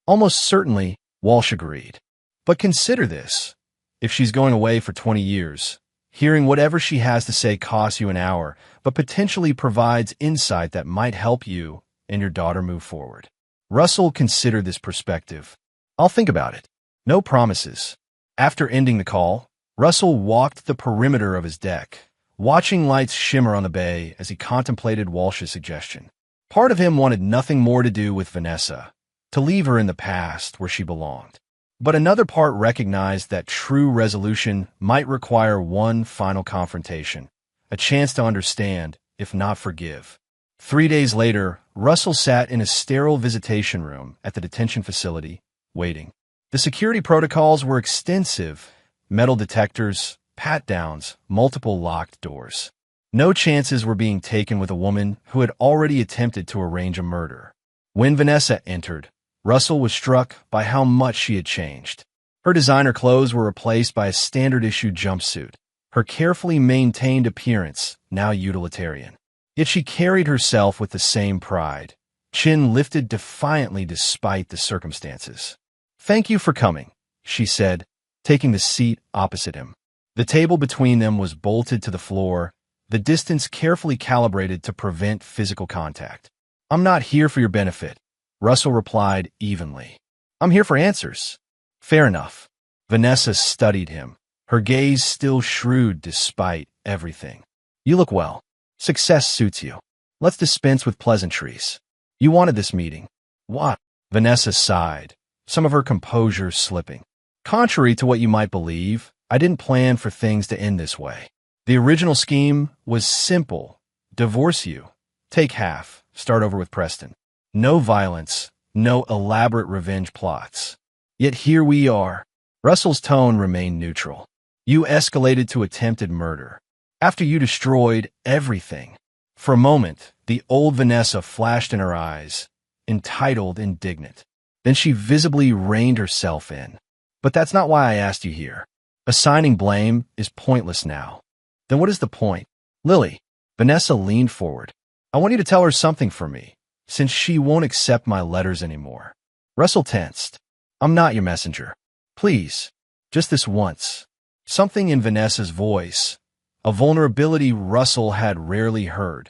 Almost certainly, Walsh agreed. But consider this. If she's going away for 20 years, hearing whatever she has to say costs you an hour, but potentially provides insight that might help you and your daughter move forward. Russell considered this perspective. I'll think about it. No promises. After ending the call, Russell walked the perimeter of his deck, watching lights shimmer on the bay as he contemplated Walsh's suggestion. Part of him wanted nothing more to do with Vanessa, to leave her in the past where she belonged. But another part recognized that true resolution might require one final confrontation, a chance to understand, if not forgive. 3 days later, Russell sat in a sterile visitation room at the detention facility, waiting. The security protocols were extensive: metal detectors, pat-downs, multiple locked doors. No chances were being taken with a woman who had already attempted to arrange a murder. When Vanessa entered, Russell was struck by how much she had changed. Her designer clothes were replaced by a standard-issue jumpsuit, her carefully maintained appearance now utilitarian. Yet she carried herself with the same pride, chin lifted defiantly despite the circumstances. "Thank you for coming," she said, taking the seat opposite him. The table between them was bolted to the floor, the distance carefully calibrated to prevent physical contact. "I'm not here for your benefit," Russell replied evenly. "I'm here for answers." "Fair enough." Vanessa studied him, her gaze still shrewd despite everything. "You look well. Success suits you. Let's dispense with pleasantries. You wanted this meeting." "What?" Vanessa sighed, some of her composure slipping. "Contrary to what you might believe, I didn't plan for things to end this way. The original scheme was simple. Divorce you. Take half. Start over with Preston. No violence. No elaborate revenge plots. Yet here we are." Russell's tone remained neutral. You escalated to attempted murder. After you destroyed everything. For a moment, the old Vanessa flashed in her eyes, entitled, indignant. Then she visibly reined herself in. But that's not why I asked you here. Assigning blame is pointless now. Then what is the point? Lily. Vanessa leaned forward. I want you to tell her something for me, since she won't accept my letters anymore. Russell tensed. I'm not your messenger. Please, just this once. Something in Vanessa's voice, a vulnerability Russell had rarely heard,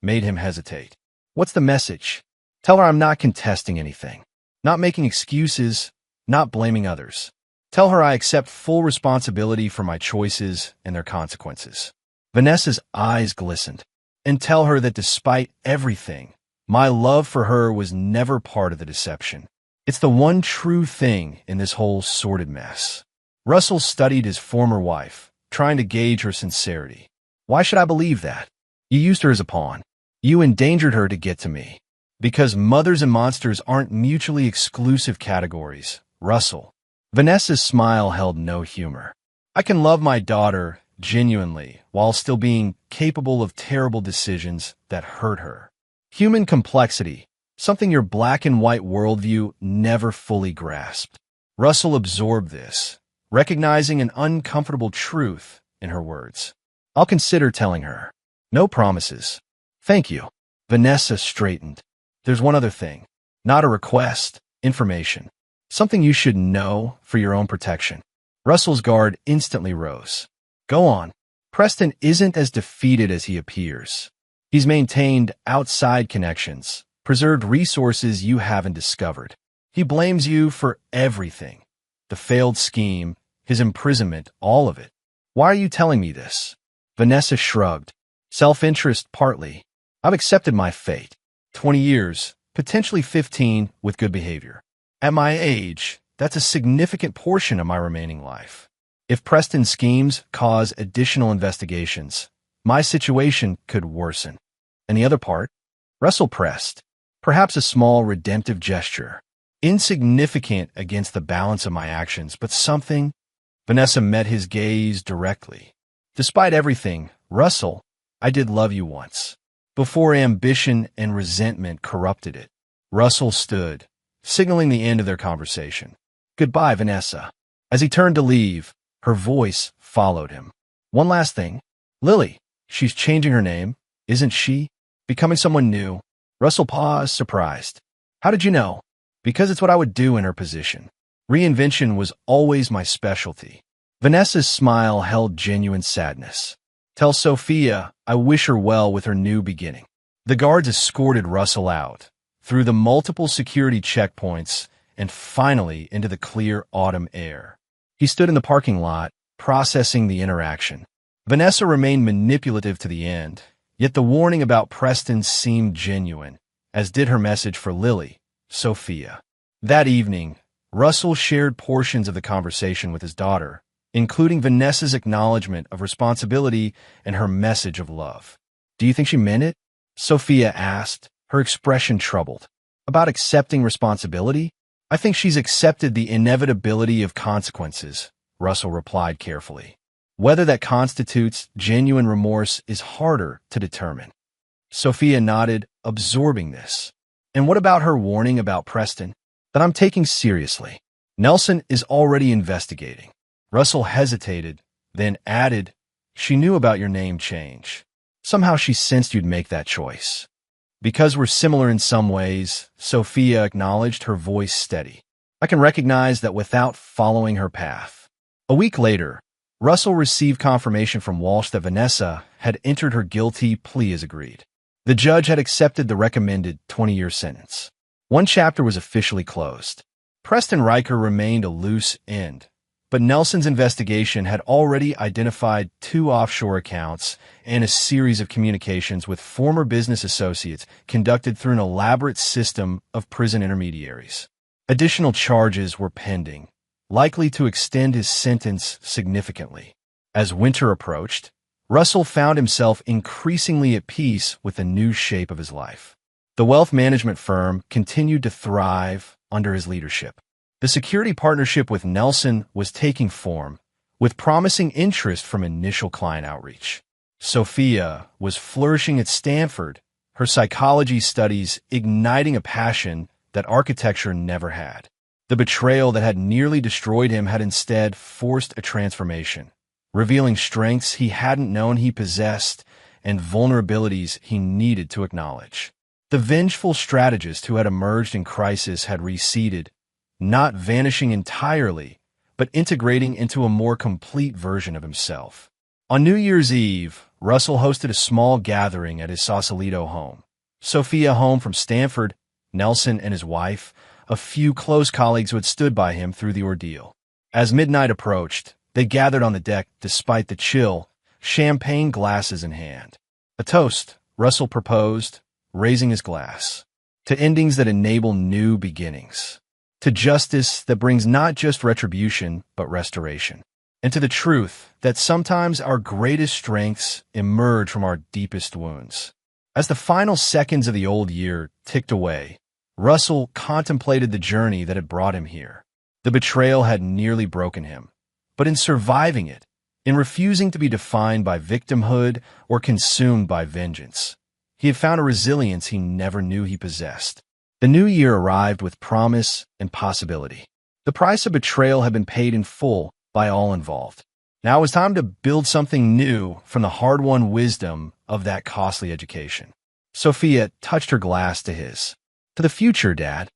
made him hesitate. What's the message? Tell her I'm not contesting anything, not making excuses, not blaming others. Tell her I accept full responsibility for my choices and their consequences. Vanessa's eyes glistened. And tell her that despite everything, my love for her was never part of the deception. It's the one true thing in this whole sordid mess. Russell studied his former wife, trying to gauge her sincerity. Why should I believe that? You used her as a pawn. You endangered her to get to me. Because mothers and monsters aren't mutually exclusive categories, Russell. Vanessa's smile held no humor. I can love my daughter genuinely while still being capable of terrible decisions that hurt her. Human complexity, something your black and white worldview never fully grasped. Russell absorbed this, recognizing an uncomfortable truth in her words. I'll consider telling her. No promises. Thank you. Vanessa straightened. There's one other thing. Not a request, information. Something you should know for your own protection. Russell's guard instantly rose. Go on. Preston isn't as defeated as he appears. He's maintained outside connections, preserved resources you haven't discovered. He blames you for everything. The failed scheme, his imprisonment, all of it. Why are you telling me this? Vanessa shrugged. Self-interest partly. I've accepted my fate. 20 years, potentially 15 with good behavior. At my age, that's a significant portion of my remaining life. If Preston's schemes cause additional investigations, my situation could worsen. And the other part? Russell pressed. Perhaps a small redemptive gesture. Insignificant against the balance of my actions, but something. Vanessa met his gaze directly. Despite everything, Russell, I did love you once. Before ambition and resentment corrupted it. Russell stood, signaling the end of their conversation. Goodbye, Vanessa. As he turned to leave, her voice followed him. One last thing. Lily, she's changing her name, isn't she? Becoming someone new. Russell paused, surprised. How did you know? Because it's what I would do in her position. Reinvention was always my specialty. Vanessa's smile held genuine sadness. Tell Sophia I wish her well with her new beginning. The guards escorted Russell out, through the multiple security checkpoints, and finally into the clear autumn air. He stood in the parking lot, processing the interaction. Vanessa remained manipulative to the end, yet the warning about Preston seemed genuine, as did her message for Lily, Sophia. That evening, Russell shared portions of the conversation with his daughter, including Vanessa's acknowledgement of responsibility and her message of love. Do you think she meant it? Sophia asked, her expression troubled. About accepting responsibility? I think she's accepted the inevitability of consequences, Russell replied carefully. Whether that constitutes genuine remorse is harder to determine. Sophia nodded, absorbing this. And what about her warning about Preston? That I'm taking seriously. Nelson is already investigating. Russell hesitated, then added, she knew about your name change. Somehow she sensed you'd make that choice. Because we're similar in some ways, Sophia acknowledged, her voice steady. I can recognize that without following her path. A week later, Russell received confirmation from Walsh that Vanessa had entered her guilty plea as agreed. The judge had accepted the recommended 20-year sentence. One chapter was officially closed. Preston Riker remained a loose end, but Nelson's investigation had already identified 2 offshore accounts and a series of communications with former business associates conducted through an elaborate system of prison intermediaries. Additional charges were pending, likely to extend his sentence significantly. As winter approached, Russell found himself increasingly at peace with the new shape of his life. The wealth management firm continued to thrive under his leadership. The security partnership with Nelson was taking form, with promising interest from initial client outreach. Sophia was flourishing at Stanford, her psychology studies igniting a passion that architecture never had. The betrayal that had nearly destroyed him had instead forced a transformation, revealing strengths he hadn't known he possessed and vulnerabilities he needed to acknowledge. The vengeful strategist who had emerged in crisis had receded, not vanishing entirely, but integrating into a more complete version of himself. On New Year's Eve, Russell hosted a small gathering at his Sausalito home. Sophia home from Stanford, Nelson and his wife, a few close colleagues who had stood by him through the ordeal. As midnight approached, they gathered on the deck despite the chill, champagne glasses in hand. A toast, Russell proposed, raising his glass. To endings that enable new beginnings. To justice that brings not just retribution, but restoration. And to the truth that sometimes our greatest strengths emerge from our deepest wounds. As the final seconds of the old year ticked away, Russell contemplated the journey that had brought him here. The betrayal had nearly broken him. But in surviving it, in refusing to be defined by victimhood or consumed by vengeance, he had found a resilience he never knew he possessed. The new year arrived with promise and possibility. The price of betrayal had been paid in full by all involved. Now it was time to build something new from the hard-won wisdom of that costly education. Sophia touched her glass to his. To the future, Dad.